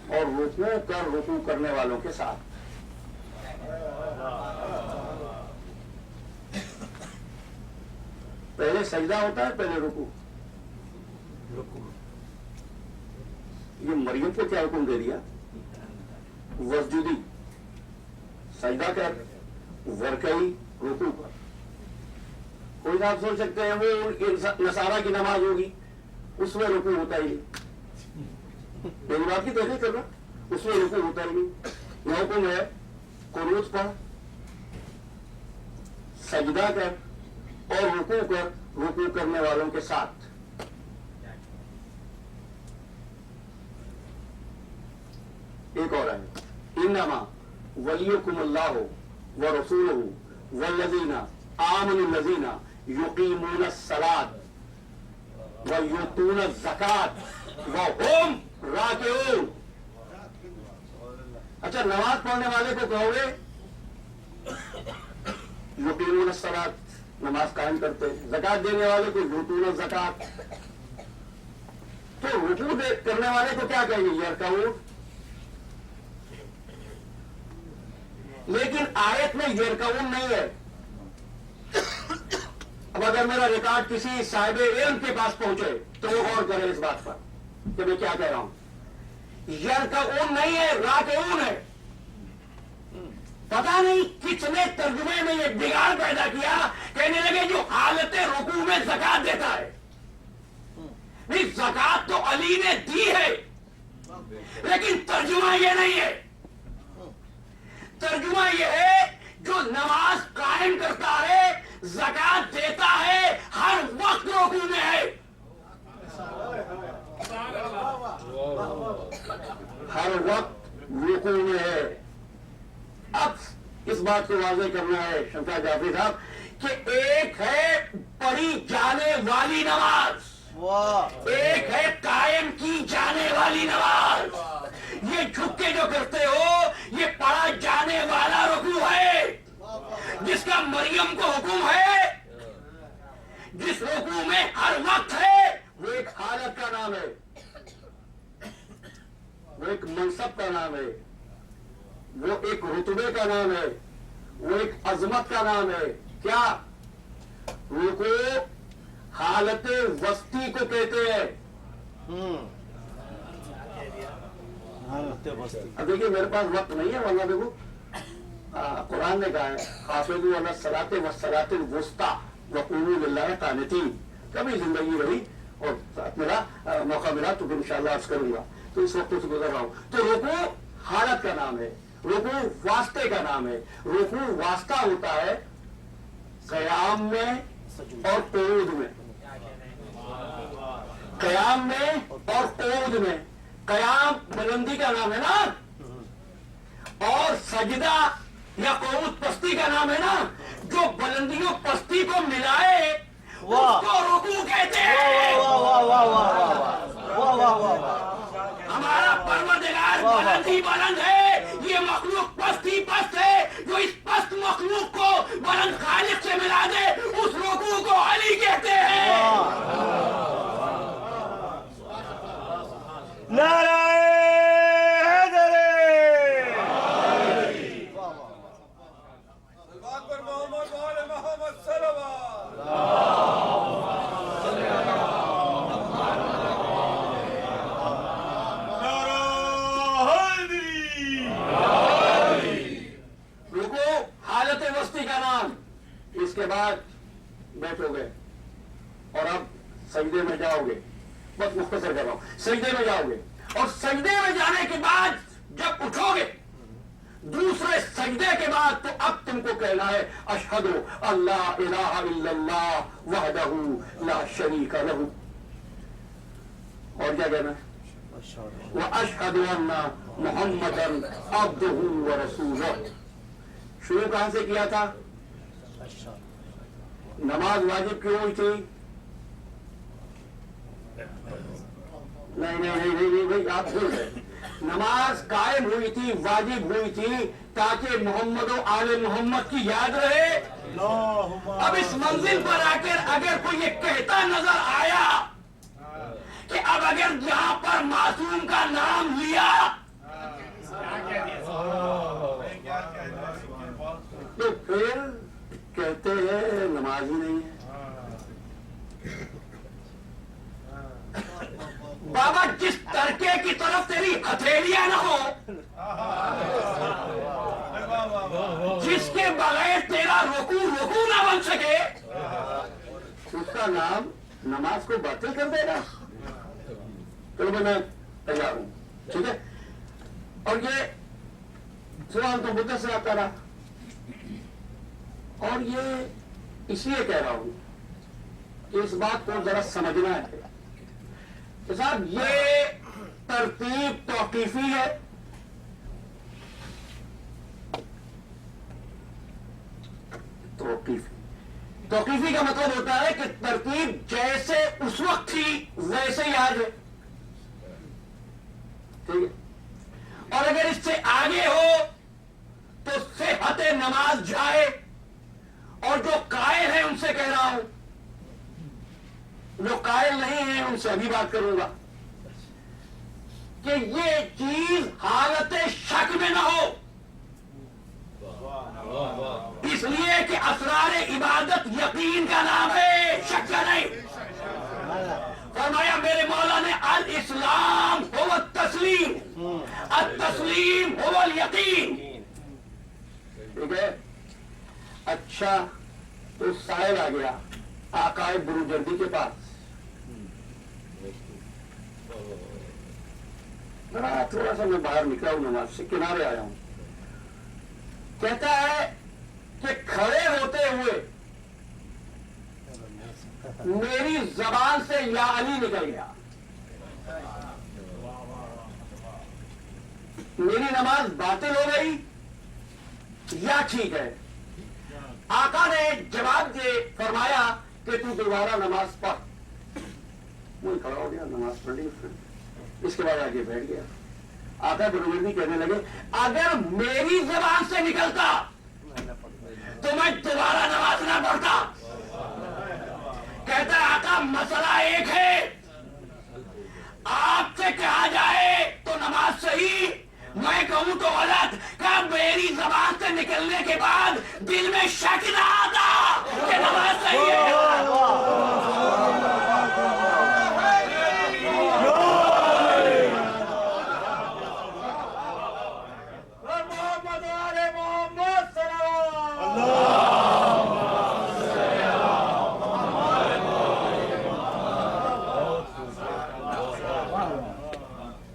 اور رکوع کر رکوع کرنے والوں کے ساتھ. پہلے سجدہ ہوتا ہے پہلے رکوع. یہ مریم کو کیا حکم دے دیا؟ وسجدی، سجدہ کر. ورکعی، رکوع کر. کوئی آپ سوچ سکتے ہیں وہ نصارہ کی نماز ہوگی اس میں رکوع ہوتا ہی نہیں. میری بات کی تحقیق کرنا، اس میں رکوع ہوتا ہی نہیں. یہ حکم ہے قنوت پڑھ، سجدہ کر اور رکوع کر رکوع کرنے والوں کے ساتھ. ایک اور ہے انما ولیکم اللہ ورسولہ والذین آمنوا الذین یقیمون الصلاۃ ویؤتون الزکاۃ وہم راکعون. اچھا نماز پڑھنے والے کو کہو گے یقیمون الصلاۃ، نماز قائم کرتے ہیں. زکات دینے والے کو یؤتون الزکاۃ. تو رکوع کرنے والے کو کیا کہیں گے؟ یرکعون. لیکن آیت میں یرکعون نہیں ہے. اب اگر میرا ریکارڈ کسی صاحب علم کے پاس پہنچے تو وہ غور کرے اس بات پر کہ میں کیا کہہ رہا ہوں. یرکعون نہیں ہے، راکعون ہے. پتا نہیں کس نے ترجمے میں یہ بگاڑ پیدا کیا. کہنے لگے جو حالت رکوع میں زکات دیتا ہے. نہیں، زکات تو علی نے دی ہے لیکن ترجمہ یہ نہیں ہے. ترجمہ یہ ہے جو نماز قائم کرتا ہے، زکات دیتا ہے، ہر وقت رکوع میں ہے. ہر وقت رکوع میں ہے. اب اس بات کو واضح کرنا ہے شمشاد جعفری صاحب کہ ایک ہے پڑھی جانے والی نماز، ایک ہے قائم کی جانے والی نماز. یہ جھک کے جو کرتے ہو یہ پڑھا جانے والا رکوع ہے جس کا مریم کو حکم ہے، جس رکوع میں ہر وقت ہے. وہ ایک حالت کا نام ہے، وہ ایک منصب کا نام ہے، وہ ایک رتبے کا نام ہے، وہ ایک عظمت کا نام ہے. کیا؟ رکوع حالت وسطی کو کہتے ہیں. اب دیکھیے میرے پاس وقت نہیں ہے ورنہ دیکھو قرآن نے کہا ہے حافظوا علی الصلاۃ والصلاۃ الوسطیٰ وقوموا للہ قانتین. کبھی زندگی رہی اور میرا موقع ملا تو پھر انشاءاللہ عرض کروں گا. تو اس وقت سے گزر رہا ہوں. تو رکوع حالت کا نام ہے، رکوع واسطے کا نام ہے. رکوع واسطہ ہوتا ہے قیام میں اور قعود میں. قیام میں اور قعود میں. قیام بلندی کا نام ہے نا، اور سجدہ یا قعود پستی کا نام ہے نا. جو بلندیوں پستی کو ملائے اس کو رکوع کہتے ہیں. ہمارا پروردگار بلندی بلند ہے، یہ مخلوق پستی پست ہے. جو اس پست مخلوق کو بلند خالق سے ملا دے اس کے بعد بیٹھو گے اور اب سجدے میں جاؤ گے. بس مختصر کر رہا ہوں. سجدے میں جاؤ گے اور سجدے میں جانے کے بعد جب اٹھو گے دوسرے سجدے کے بعد تو اب تم کو کہنا ہے اشہد اللہ الہ الا اللہ وحدہ لا شریک لہ. اور کیا کہنا ہے؟ واشہد ان محمدا عبدہ ورسولہ. شروع کہاں سے کیا تھا؟ نماز واجب کیوں ہوئی تھی؟ نہیں بھائی آپ بھول گئے. نماز قائم ہوئی تھی، واجب ہوئی تھی تاکہ محمد و آل محمد کی یاد رہے. اب اس منزل پر آ کر اگر کوئی یہ کہتا نظر آیا کہ اب اگر یہاں پر معصوم کا نام لیا تو پھر کہتے ہیں نماز ہی نہیں ہے. بابا جس ترکے کی طرف تیری ہتھیلیاں نہ ہو، جس کے بغیر تیرا رکوع نہ بن سکے، اس کا نام نماز کو باطل کر دے گا. چلو میں تیار ہوں، ٹھیک ہے. اور یہ سوال تو مدت سے آتا رہا اور یہ اس لیے کہہ رہا ہوں کہ اس بات کو ذرا سمجھنا ہے کہ صاحب یہ ترتیب توقیفی ہے. توقیفی کا مطلب ہوتا ہے کہ ترتیب جیسے اس وقت تھی ویسے ہی آج ہے. ٹھیک ہے. اور اگر اس سے آگے ہو تو صحت نماز جائے. اور جو قائل ہیں ان سے کہہ رہا ہوں، جو قائل نہیں ہیں ان سے ابھی بات کروں گا کہ یہ چیز حالت شک میں نہ ہو. اس لیے کہ اسرار عبادت یقین کا نام ہے، شک کا نہیں. فرمایا میرے مولا نے الاسلام هو التسلیم، التسلیم هو الیقین. ٹھیک ہے. اچھا تو سائل آ گیا آقائے بروجردی کے پاس. تھوڑا سا میں باہر نکلا ہوں، نماز سے کنارے آیا ہوں. کہتا ہے کہ کھڑے ہوتے ہوئے میری زبان سے یا علی نکل گیا. میری نماز باطل ہو گئی یا ٹھیک ہے؟ آقا نے جواب دے فرمایا کہ تو دوبارہ نماز پڑھ. وہ کھڑا ہو گیا، نماز پڑھ لی اس نے. اس کے بعد آگے بیٹھ گیا. آقا بروجردی کہنے لگے اگر میری زبان سے نکلتا تو میں دوبارہ نماز نہ پڑھتا. کہتا ہے آقا مسئلہ ایک ہے، آپ سے کہا جائے تو نماز صحیح، میں کہوں تو غلط. کہ میری زبان سے نکلنے کے بعد دل میں شک نہ آتا کہ نماز صحیح ہے.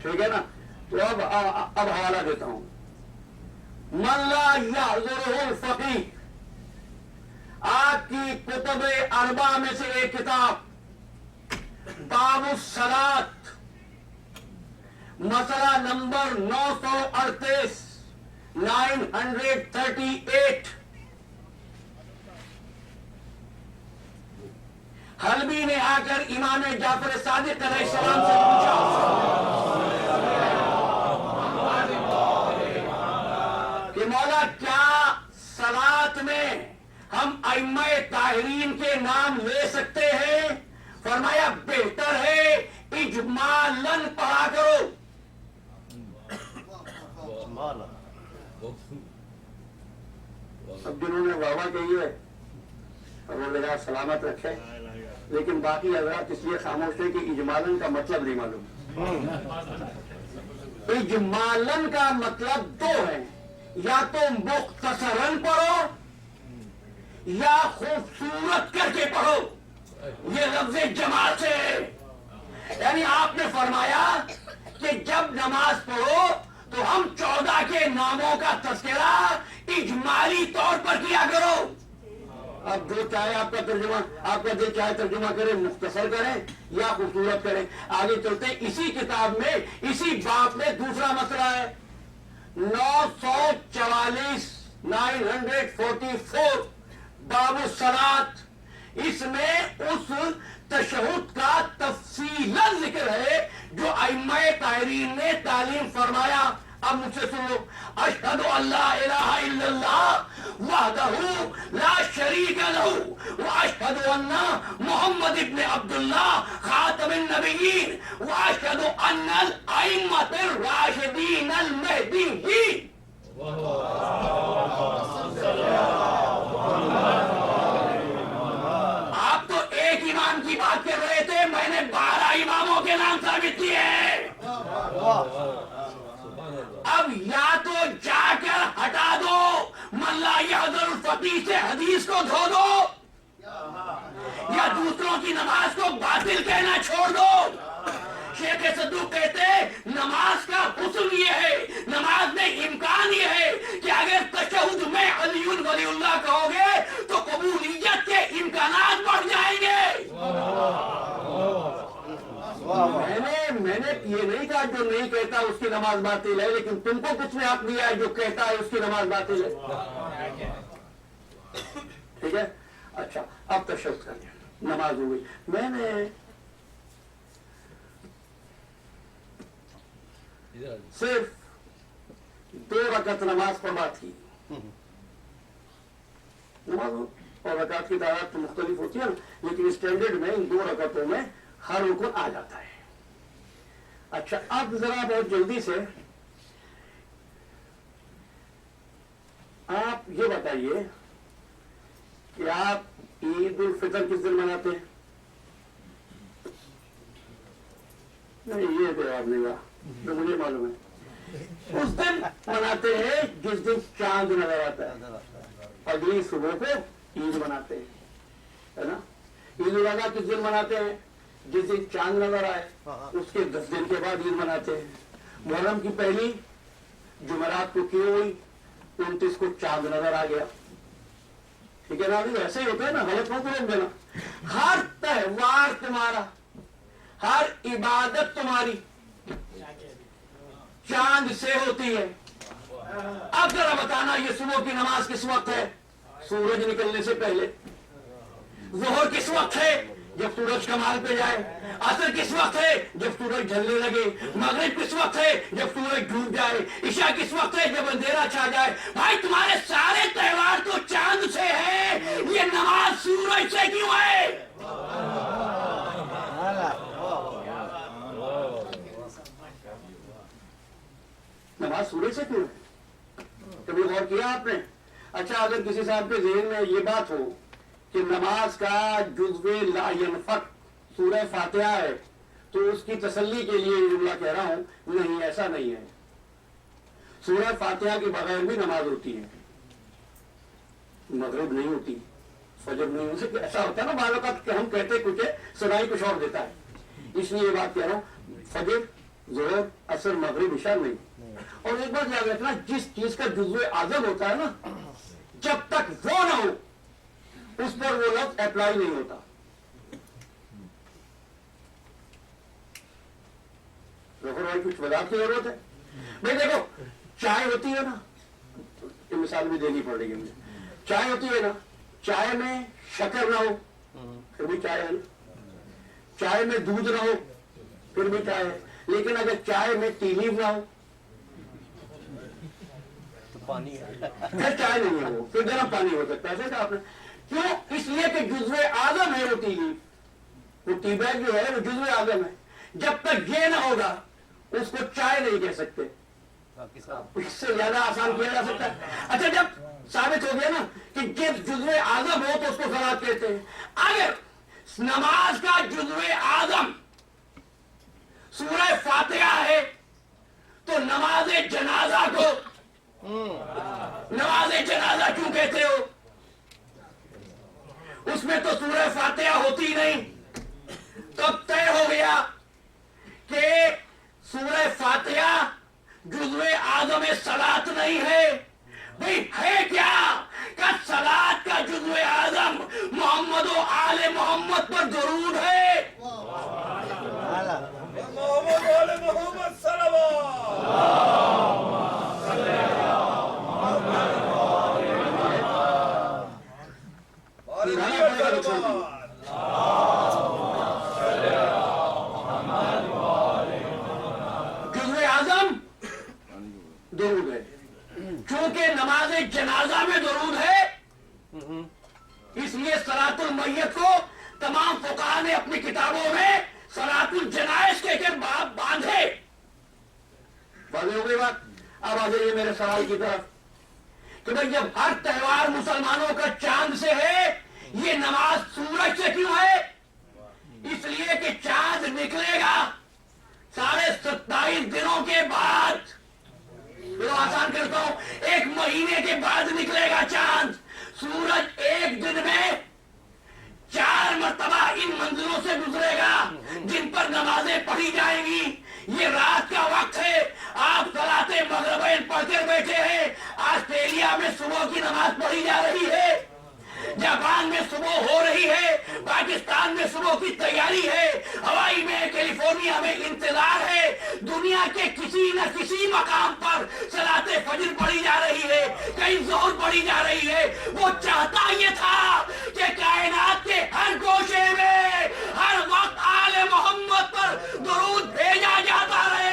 ٹھیک ہے نا. تو اب حوالہ دیتا ہوں. من لا یحضرہ الفقیہ، آپ کی کتب اربع میں سے ایک کتاب باب الصلاۃ، مسئلہ نمبر 938 938. حلبی نے آ کر امام جعفر صادق علیہ السلام سے پوچھا کہ مولا کیا صلاۃ میں ہم ائمہ طاہرین کے نام لے سکتے ہیں؟ فرمایا بہتر ہے اجمالاً پڑھا کرو. اب جنہوں نے واہ واہ کہی ہے اور وہ لگا سلامت رکھے، لیکن باقی حضرات اس لیے خاموش ہے کہ اجمالاً کا مطلب نہیں معلوم. اجمالاً کا مطلب دو ہے، یا تو مختصراً پڑھو یا خوبصورت کر کے پڑھو، یہ لفظ جماعت سے ہے۔ یعنی آپ نے فرمایا کہ جب نماز پڑھو تو ہم 14 کے ناموں کا تذکرہ اجمالی طور پر کیا کرو۔ اب جو چاہے آپ کا ترجمہ، آپ کا دل چاہے ترجمہ کرے، مختصر کریں یا خوبصورت کریں۔ آگے چلتے ہیں، اسی کتاب میں اسی باب میں دوسرا مسئلہ ہے 944 944 باب الصلاۃ۔ اس میں اس تشہد کا تفصیلاً ذکر ہے جو ائمہ طاہرین نے تعلیم فرمایا۔ اب مجھ سے سن لو، اشہد ان لا الہ الا اللہ وحدہ لا شریک لہ واشہد ان محمد ابن عبداللہ خاتم النبیین واشہد ان الائمۃ الراشدین المہدیین۔ آپ تو ایک امام کی بات کر رہے تھے، میں نے 12 اماموں کے نام ثابت کیے ہیں۔ اب یا تو جا کر ہٹا دو من لا یحضر الفقیہ سے حدیث کو دھو دو، یا دوسروں کی نماز کو باطل کہنا چھوڑ دو۔ شیخ صدوق کہتے نماز کا حسن یہ ہے، نماز میں امکان یہ ہے کہ اگر تشہد میں علی ولی اللہ کہو گے تو قبولیت کے امکانات بڑھ جائیں گے۔ میں نے یہ نہیں کہا جو نہیں کہتا اس کی نماز باطل ہے، لیکن تم کو کچھ نے حق دیا ہے جو کہتا ہے اس کی نماز باطل ہے۔ ٹھیک ہے، اچھا اب تشہد کر لیا، نماز ہو گئی۔ میں نے صرف 2 رکعت نماز پر بات کی۔ نماز اور رکعت کی تعداد تو مختلف ہوتی ہے لیکن اسٹینڈرڈ میں ان 2 رکعتوں میں ہر رکن آ جاتا ہے۔ اچھا اب ذرا بہت جلدی سے آپ یہ بتائیے کہ آپ عید الفطر کس دن مناتے ہیں؟ نہیں یہ جواب نہیں گا جو مجھے معلوم ہے، اس دن مناتے ہیں جس دن چاند نظر آتا ہے۔ اگلی صبح کو عید مناتے ہیں، ہے نا۔ عید الاضحیٰ کس دن مناتے ہیں؟ جس دن چاند نظر آئے، اس کے 10 دن کے بعد عید مناتے ہیں۔ محرم کی پہلی جمعرات کو کیوں ہوئی؟ 29 کو چاند نظر آ گیا۔ ٹھیک ہے نا، ایسے ہی ہوتا ہے نا، غلط نہ کرو دینا۔ ہر تہوار تمہارا، ہر عبادت تمہاری چاند سے ہوتی ہے۔ اب ذرا بتانا یہ صبح کی نماز کس وقت ہے؟ سورج نکلنے سے پہلے۔ ظہر کس وقت ہے؟ جب سورج کمال پہ جائے۔ عصر کس وقت ہے؟ جب سورج ڈھلنے لگے۔ مغرب کس وقت ہے؟ جب سورج ڈوب جائے۔ عشاء کس وقت ہے؟ جب اندھیرا چھا جائے۔ بھائی تمہارے سارے تہوار تو چاند سے ہے، یہ نماز سورج سے کیوں ہے؟ نماز سورج سے کیوں ہے؟ کبھی غور کیا آپ نے؟ اچھا اگر کسی صاحب کے ذہن میں یہ بات ہو کہ نماز کا جزو لا ینفک سورہ فاتحہ ہے تو اس کی تسلی کے لیے یہ جملہ کہہ رہا ہوں، نہیں ایسا نہیں ہے۔ سورہ فاتحہ کے بغیر بھی نماز ہوتی ہے، مغرب نہیں ہوتی، فجر نہیں ہوتی۔ ایسا ہوتا ہے نا بعض اوقات کہ ہم کہتے کچھ ہے سنائی کچھ اور دیتا ہے، اس لیے یہ بات کہہ رہا ہوں۔ فجر، ظہر، عصر، مغرب، عشاء نہیں۔ اور ایک بات یاد رکھنا، جس چیز کا جزو اعظم ہوتا ہے نا، جب تک وہ نہ ہو اس پر وہ لفظ اپلائی نہیں ہوتا۔ ظفر بھائی کچھ وضاحت کی ضرورت ہے؟ بھائی دیکھو چائے ہوتی ہے نا، یہ مثال بھی دینی پڑے گی مجھے۔ چائے ہوتی ہے نا، چائے میں شکر نہ ہو پھر بھی چائے ہے نا، چائے میں دودھ نہ ہو پھر بھی چائے ہے، لیکن اگر چائے میں تیلیف نہ ہو پھر چائے نہیں ہے، وہ پھر گرم پانی ہو سکتا ہے۔ ایسے کہا آپ نے کیوں؟ اس لیے کہ جزو اعظم ہے وہ تیلیف، وہ ٹی بیگ جو ہے وہ جزو اعظم ہے۔ جب تک یہ نہ ہوگا اس کو چائے نہیں کہہ سکتے، اس سے زیادہ آسان کیا جا سکتا ہے۔ اچھا جب ثابت ہو گیا نا کہ جب جزو اعظم ہو تو اس کو صلاۃ کہتے ہیں۔ اگر نماز کا جزو اعظم سورہ فاتحہ ہے تو نماز جنازہ کو نماز جنازہ کیوں کہتے ہو؟ اس میں تو سورہ فاتحہ ہوتی نہیں. تب طے ہو گیا کہ سورہ فاتحہ جزو اعظم صلاۃ نہیں ہے. بھئی ہے کیا کہ صلاۃ کا جزو اعظم محمد و آل محمد پر درود ہے. محمد آل محمد صلوات. جزو اعظم درود ہے. چونکہ نماز جنازہ میں درود ہے اس لیے صلاۃ المیت کو تمام فقہاء نے اپنی کتابوں میں صلاۃ الجنائز کے باب باندھے. واضح ہو گئی بات. اب آ جائیے میرے سوال کی طرف کہ بھئی جب ہر تہوار مسلمانوں کا چاند سے ہے یہ نماز سورج سے کیوں ہے؟ اس لیے کہ چاند نکلے گا 27.5 دنوں کے بعد. آسان کرتا ہوں 1 مہینے کے بعد نکلے گا چاند. سورج ایک دن میں 4 مرتبہ ان منزلوں سے گزرے گا جن پر نمازیں پڑھی جائیں گی. یہ رات کا وقت ہے. آپ صلاۃ مغربین پڑھ کر بیٹھے ہیں. آسٹریلیا میں صبح کی نماز پڑھی جا رہی ہے. جاپان میں صبح ہو رہی ہے. پاکستان میں صبح کی تیاری ہے. ہوائی میں کیلیفورنیا میں انتظار ہے. دنیا کے کسی نہ کسی مقام پر صلاۃ فجر پڑھی جا رہی ہے. کہیں ظہر پڑھی جا رہی ہے. وہ چاہتا یہ تھا کہ کائنات کے ہر گوشے میں ہر وقت آل محمد پر درود بھیجا جاتا رہے.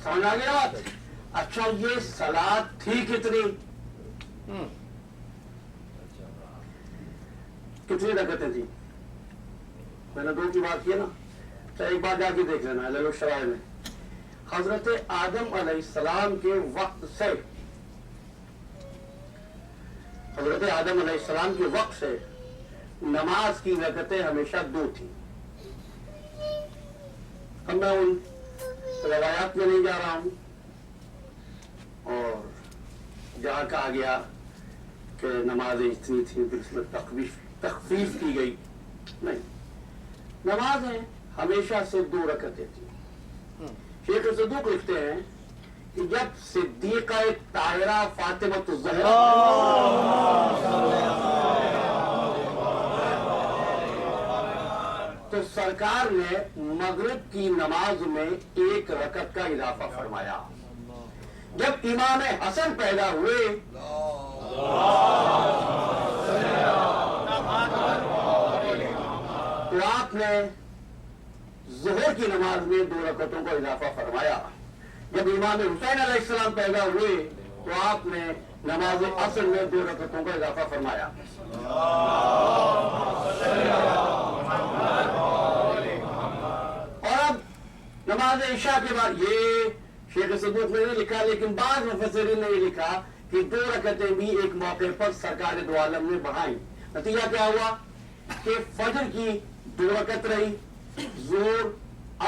سمجھ آ گیا بات؟ اچھا یہ صلاۃ تھی کتنی رکعتیں تھی؟ میں نے 2 کی بات کی نا. اچھا ایک بات جا کے دیکھ لینا للو شرائع میں. حضرت آدم علیہ السلام کے وقت سے حضرت آدم علیہ السلام کے وقت سے نماز کی رکعتیں ہمیشہ 2 تھیں. اب میں ان روایات میں نہیں جا رہا ہوں اور جہاں کہا گیا کہ نمازیں اتنی تھیں پھر اس میں تخفیف کی گئی نہیں. نمازیں ہمیشہ سے 2 رکعتیں تھیں. شیخ صدوق لکھتے ہیں کہ جب صدیقہ طاہرہ فاطمۃ الزہرا تو سرکار نے مغرب کی نماز میں 1 رکعت کا اضافہ فرمایا. جب امام حسن پیدا ہوئے تو آپ نے ظہر کی نماز میں 2 رکعتوں کا اضافہ فرمایا. جب امام حسین علیہ السلام پیدا ہوئے تو آپ نے نماز عصر میں 2 رکعتوں کا اضافہ فرمایا. اور اب نماز عشاء کے بعد یہ شیخ صدوق نے نہیں لکھا لیکن بعض مفسرین نے یہ لکھا کہ 2 رکعتیں بھی ایک موقع پر سرکار دو عالم نے بڑھائیں. نتیجہ کیا ہوا کہ فجر کی 2 رکعت رہی, ظہر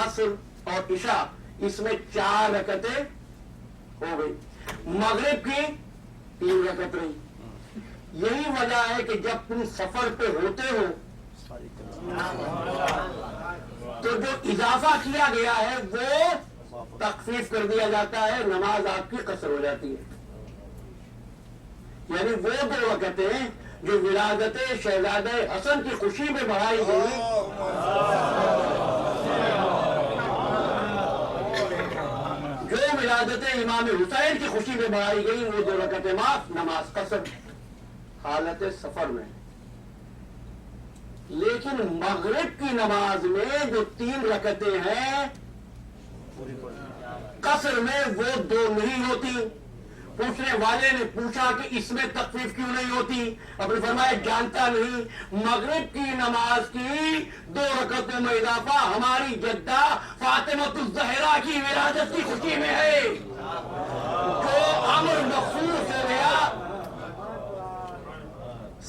عصر اور عشاء اس میں 4 رکعتیں ہو گئی, مغرب کی 3 رکعت رہی. یہی وجہ ہے کہ جب تم سفر پہ ہوتے ہو تو جو اضافہ کیا گیا ہے وہ تخفیف کر دیا جاتا ہے, نماز آپ کی قصر ہو جاتی ہے. یعنی وہ 2 رکعتیں جو ولادت شہزادہ حسن کی خوشی میں بڑھائی گئی جو ولادت امام حسین کی خوشی میں بڑھائی گئی وہ 2 رکعتیں معاف, نماز قصر حالت سفر میں. لیکن مغرب کی نماز میں جو 3 رکعتیں ہیں قصر میں وہ 2 نہیں ہوتی. پوچھنے والے نے پوچھا کہ اس میں تخفیف کیوں نہیں ہوتی؟ اب نے فرمایا جانتا نہیں, مغرب کی نماز کی 2 رکعتوں میں اضافہ ہماری جدہ فاطمۃ الزہرا کی ولادت کی خوشی میں ہے. جو امر مخصوص ہو گیا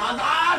1000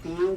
3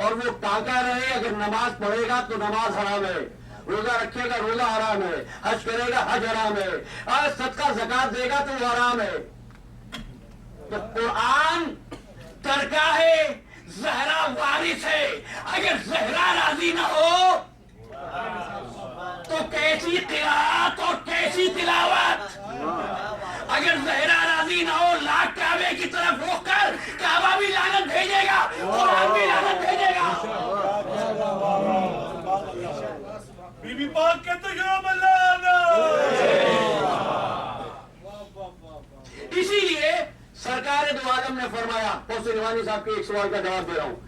اور وہ ٹانکا رہے، اگر نماز پڑھے گا تو نماز حرام ہے، روزہ رکھے گا روزہ حرام ہے، حج کرے گا حج حرام ہے، اور صدقہ زکات دے گا تو وہ حرام ہے۔ تو قرآن ترکہ ہے، زہرا وارث ہے، اگر زہرا راضی نہ ہو تو کیسی قرات اور کیسی تلاوت؟ اگر زہرا راضی نہ ہو، لاکھ کعبے کی طرف رخ کر کعبہ بھی لعنت بھیجے گا، قرآن بھی لعنت بھیجے گا۔ بی بی پاک کہتے ہیں یا مولانا۔ اسی لیے سرکار دو عالم نے فرمایا، حسین روحانی صاحب کے ایک سوال کا جواب دے رہا ہوں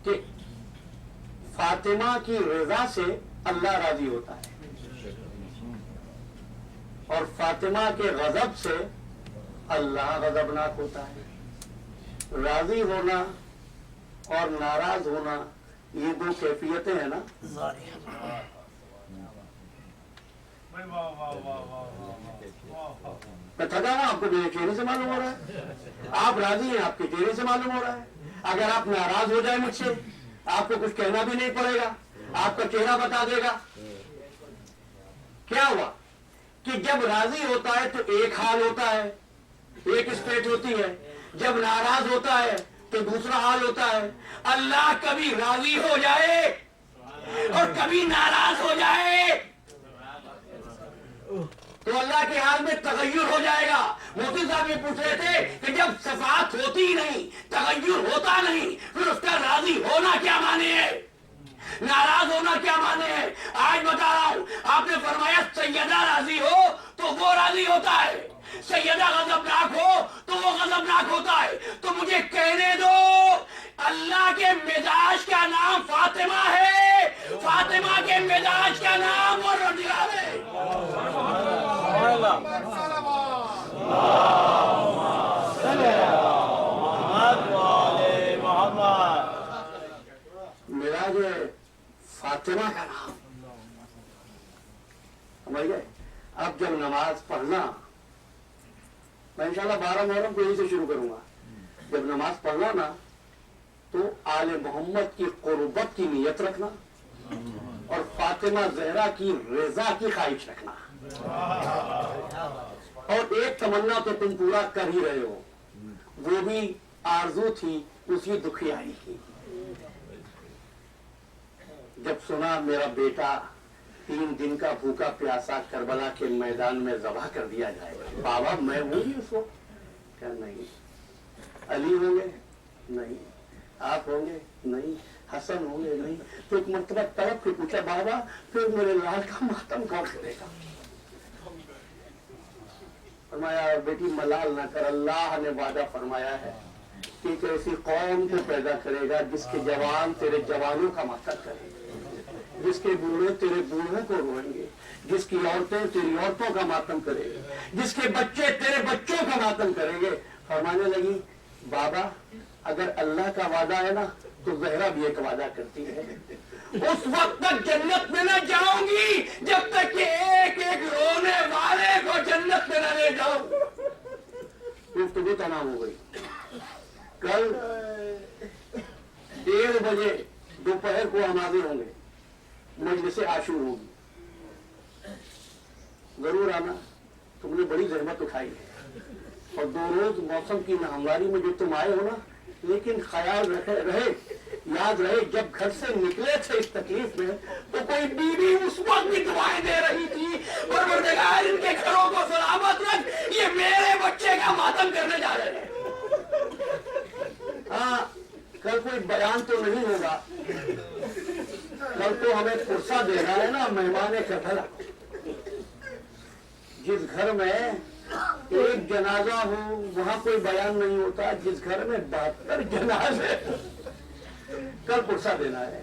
کہ فاطمہ کی رضا سے اللہ راضی ہوتا ہے اور فاطمہ کے غضب سے اللہ غضبناک ہوتا ہے۔ راضی ہونا اور ناراض ہونا یہ دو کیفیتیں ہیں نا۔ میں تھکا ہوں، آپ کو میرے چہرے سے معلوم ہو رہا ہے، آپ راضی ہیں آپ کے چہرے سے معلوم ہو رہا ہے۔ اگر آپ ناراض ہو جائے مجھ سے، آپ کو کچھ کہنا بھی نہیں پڑے گا، آپ کا چہرہ بتا دے گا۔ کیا ہوا کہ جب راضی ہوتا ہے تو ایک حال ہوتا ہے، ایک اسٹیٹ ہوتی ہے، جب ناراض ہوتا ہے تو دوسرا حال ہوتا ہے۔ اللہ کبھی راضی ہو جائے اور کبھی ناراض ہو جائے تو اللہ کے حال میں تغیر ہو جائے گا۔ مفتی صاحب یہ پوچھ رہے تھے کہ جب صفات ہوتی ہی نہیں، تغیر ہوتا نہیں، پھر اس کا راضی ہونا کیا معنی ہے، ناراض ہونا کیا معنی ہے؟ آج بتا رہا ہوں، آپ نے فرمایا سیدہ راضی ہو تو وہ راضی ہوتا ہے، سیدہ غضبناک ہو تو وہ غضبناک ہوتا ہے۔ تو مجھے کہنے دو، اللہ کے مزاج کا نام فاطمہ ہے، فاطمہ کے مزاج کا نام مرضیہ ہے۔ مزاج فاطمہ کا نام، سمجھ گئے؟ اب جب نماز پڑھنا، میں انشاءاللہ 12 محرم کو یہیں سے شروع کروں گا، جب نماز پڑھنا نا تو آل محمد کی قربت کی نیت رکھنا اور فاطمہ زہرا کی رضا کی خواہش رکھنا، اور ایک تمنا تو تم پورا کر ہی رہے ہو، وہ بھی آرزو تھی اسی دکھیائی کی۔ جب سنا میرا بیٹا 3 دن کا بھوکا پیاسا کربلا کے میدان میں ذبح کر دیا جائے، بابا میں ہوں گی اس وقت؟ کیا نہیں؟ علی ہوں گے؟ نہیں۔ آپ ہوں گے؟ نہیں۔ حسن ہوں گے؟ نہیں۔ تو ایک مرتبہ تڑپ کے پوچھا، بابا پھر میرے لال کا ماتم کون کرے گا؟ فرمایا بیٹی ملال نہ کر، اللہ نے وعدہ فرمایا ہے کہ ایک ایسی قوم کو پیدا کرے گا جس کے جوان تیرے جوانوں کا ماتم کریں گے، جس کے بوڑھے تیرے بوڑھوں کو روئیں گے، جس کی عورتیں تیری عورتوں کا ماتم کریں گے، جس کے بچے تیرے بچوں کا ماتم کریں گے۔ فرمانے لگی، بابا اگر اللہ کا وعدہ ہے نا تو زہرا بھی ایک وعدہ کرتی ہے، اس وقت تک جنت میں نہ جاؤں گی جب تک کہ ایک ایک رونے والے کو جنت میں نہ لے جاؤں۔ گفتگو تمام ہو گئی۔ کل 1:30 بجے دوپہر کو ہم حاضر ہوں گے، مجلس عاشور ہوگی، ضرور آنا، تم نے بڑی زحمت اٹھائی ہے، اور 2 روز موسم کی ناہمواری میں جو تم آئے ہو نا، لیکن خیال رہے، یاد رہے، جب گھر سے نکلے تھے اس تکلیف میں تو کوئی بیوی اس وقت بھی دعائیں دے رہی تھی، پروردگار ان کے گھروں کو سلامت رکھ، یہ میرے بچے کا ماتم کرنے جا رہے ہیں۔ ہاں کل کوئی بیان تو نہیں ہوگا، کل تو ہمیں پرسہ دینا ہے نا مہمان کربلا۔ جس گھر میں ایک جنازہ ہو وہاں کوئی بیان نہیں ہوتا، جس گھر میں 72 جنازے کل پرسہ دینا ہے۔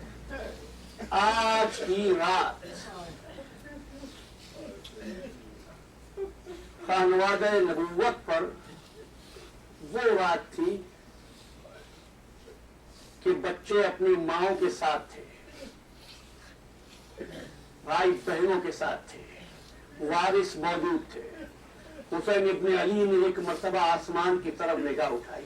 آج کی رات خانوادہ نبوت پر وہ رات تھی کہ بچے اپنی ماؤں کے ساتھ تھے، بھائی بہنوں کے ساتھ تھے، وارث موجود تھے۔ حسین ابن علی نے ایک مرتبہ آسمان کی طرف نگاہ اٹھائی،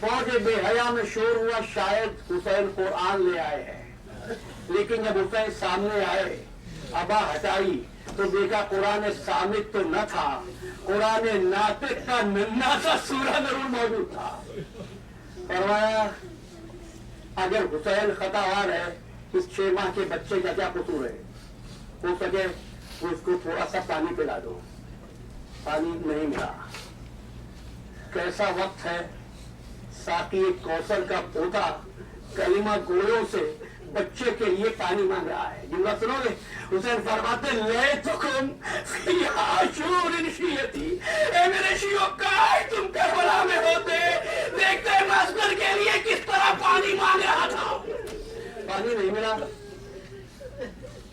فوج بے حیا میں شور ہوا شاید حسین قرآن لے آئے ہیں، لیکن جب حسین سامنے آئے ابا ہٹائی تو دیکھا قرآن صامت تو نہ تھا، قرآن ناطق کا ننھا سا سورہ ضرور موجود تھا۔ فرمایا اگر حسین خطاوار ہے اس 6 ماہ کے بچے کا کیا قصور ہے؟ ہو سکے اس کو تھوڑا سا پانی پلا دو۔ پانی نہیں ملا۔ کیسا وقت ہے، ساقی کوثر کا پوتا کلمہ گویوں سے بچے کے لیے پانی مانگ رہا ہے۔ جملہ سنو گے، حسین فرماتے لیتکم فی عاشور شیعتی، اے میرے شیعوں کاش تم کربلا میں ہوتے، دیکھتے ماسٹر کے لیے کس طرح پانی مانگ رہا تھا۔ پانی نہیں ملا۔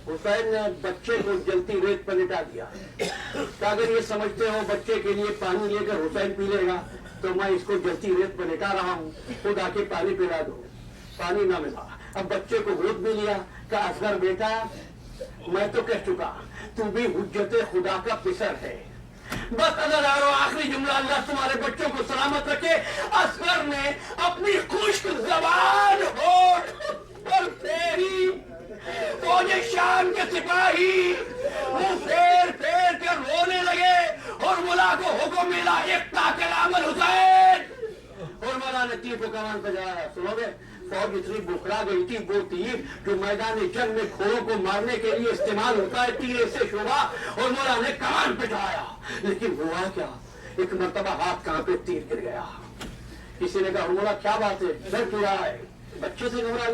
حسین نے بچے کو جلتی ریت پر لٹا دیا کہ اگر یہ سمجھتے ہو بچے کے لیے پانی لے کر حسین پی لے گا تو میں اس کو جلتی ریت پر لٹا رہا ہوں، خود آ کے پانی پلا دو۔ پانی نہ ملا۔ اب بچے کو گود بھی لیا کہ اصغر بیٹا میں تو کہہ چکا تو بھی حجت خدا کا پسر ہے، بس اگر آخری جملہ اللہ تمہارے بچوں کو سلامت رکھے۔ اصغر نے اپنی خشک زبان ہونٹ پر پھیری، فوج شام کے سپاہی وہ پھیر پھیر کے رونے لگے اور مولا کو حکم ملا اقطع کلام الحسین، اور مولا نے تیر کو کمان پہ جایا۔ سنو گے، فوج اتنی بکھرا گئی تھی، وہ تیر جو میدان جنگ میں گھوڑوں کو مارنے کے لیے استعمال ہوتا ہے تیر سے شعبہ، اور مولا نے کمان پہ چڑھایا، لیکن ہوا کیا، ایک مرتبہ ہاتھ کہاں پہ تیر گر گیا۔ کسی نے کہا مولا کیا بات ہے، ڈر کیوں رہا ہے؟ بچے سے گھبرا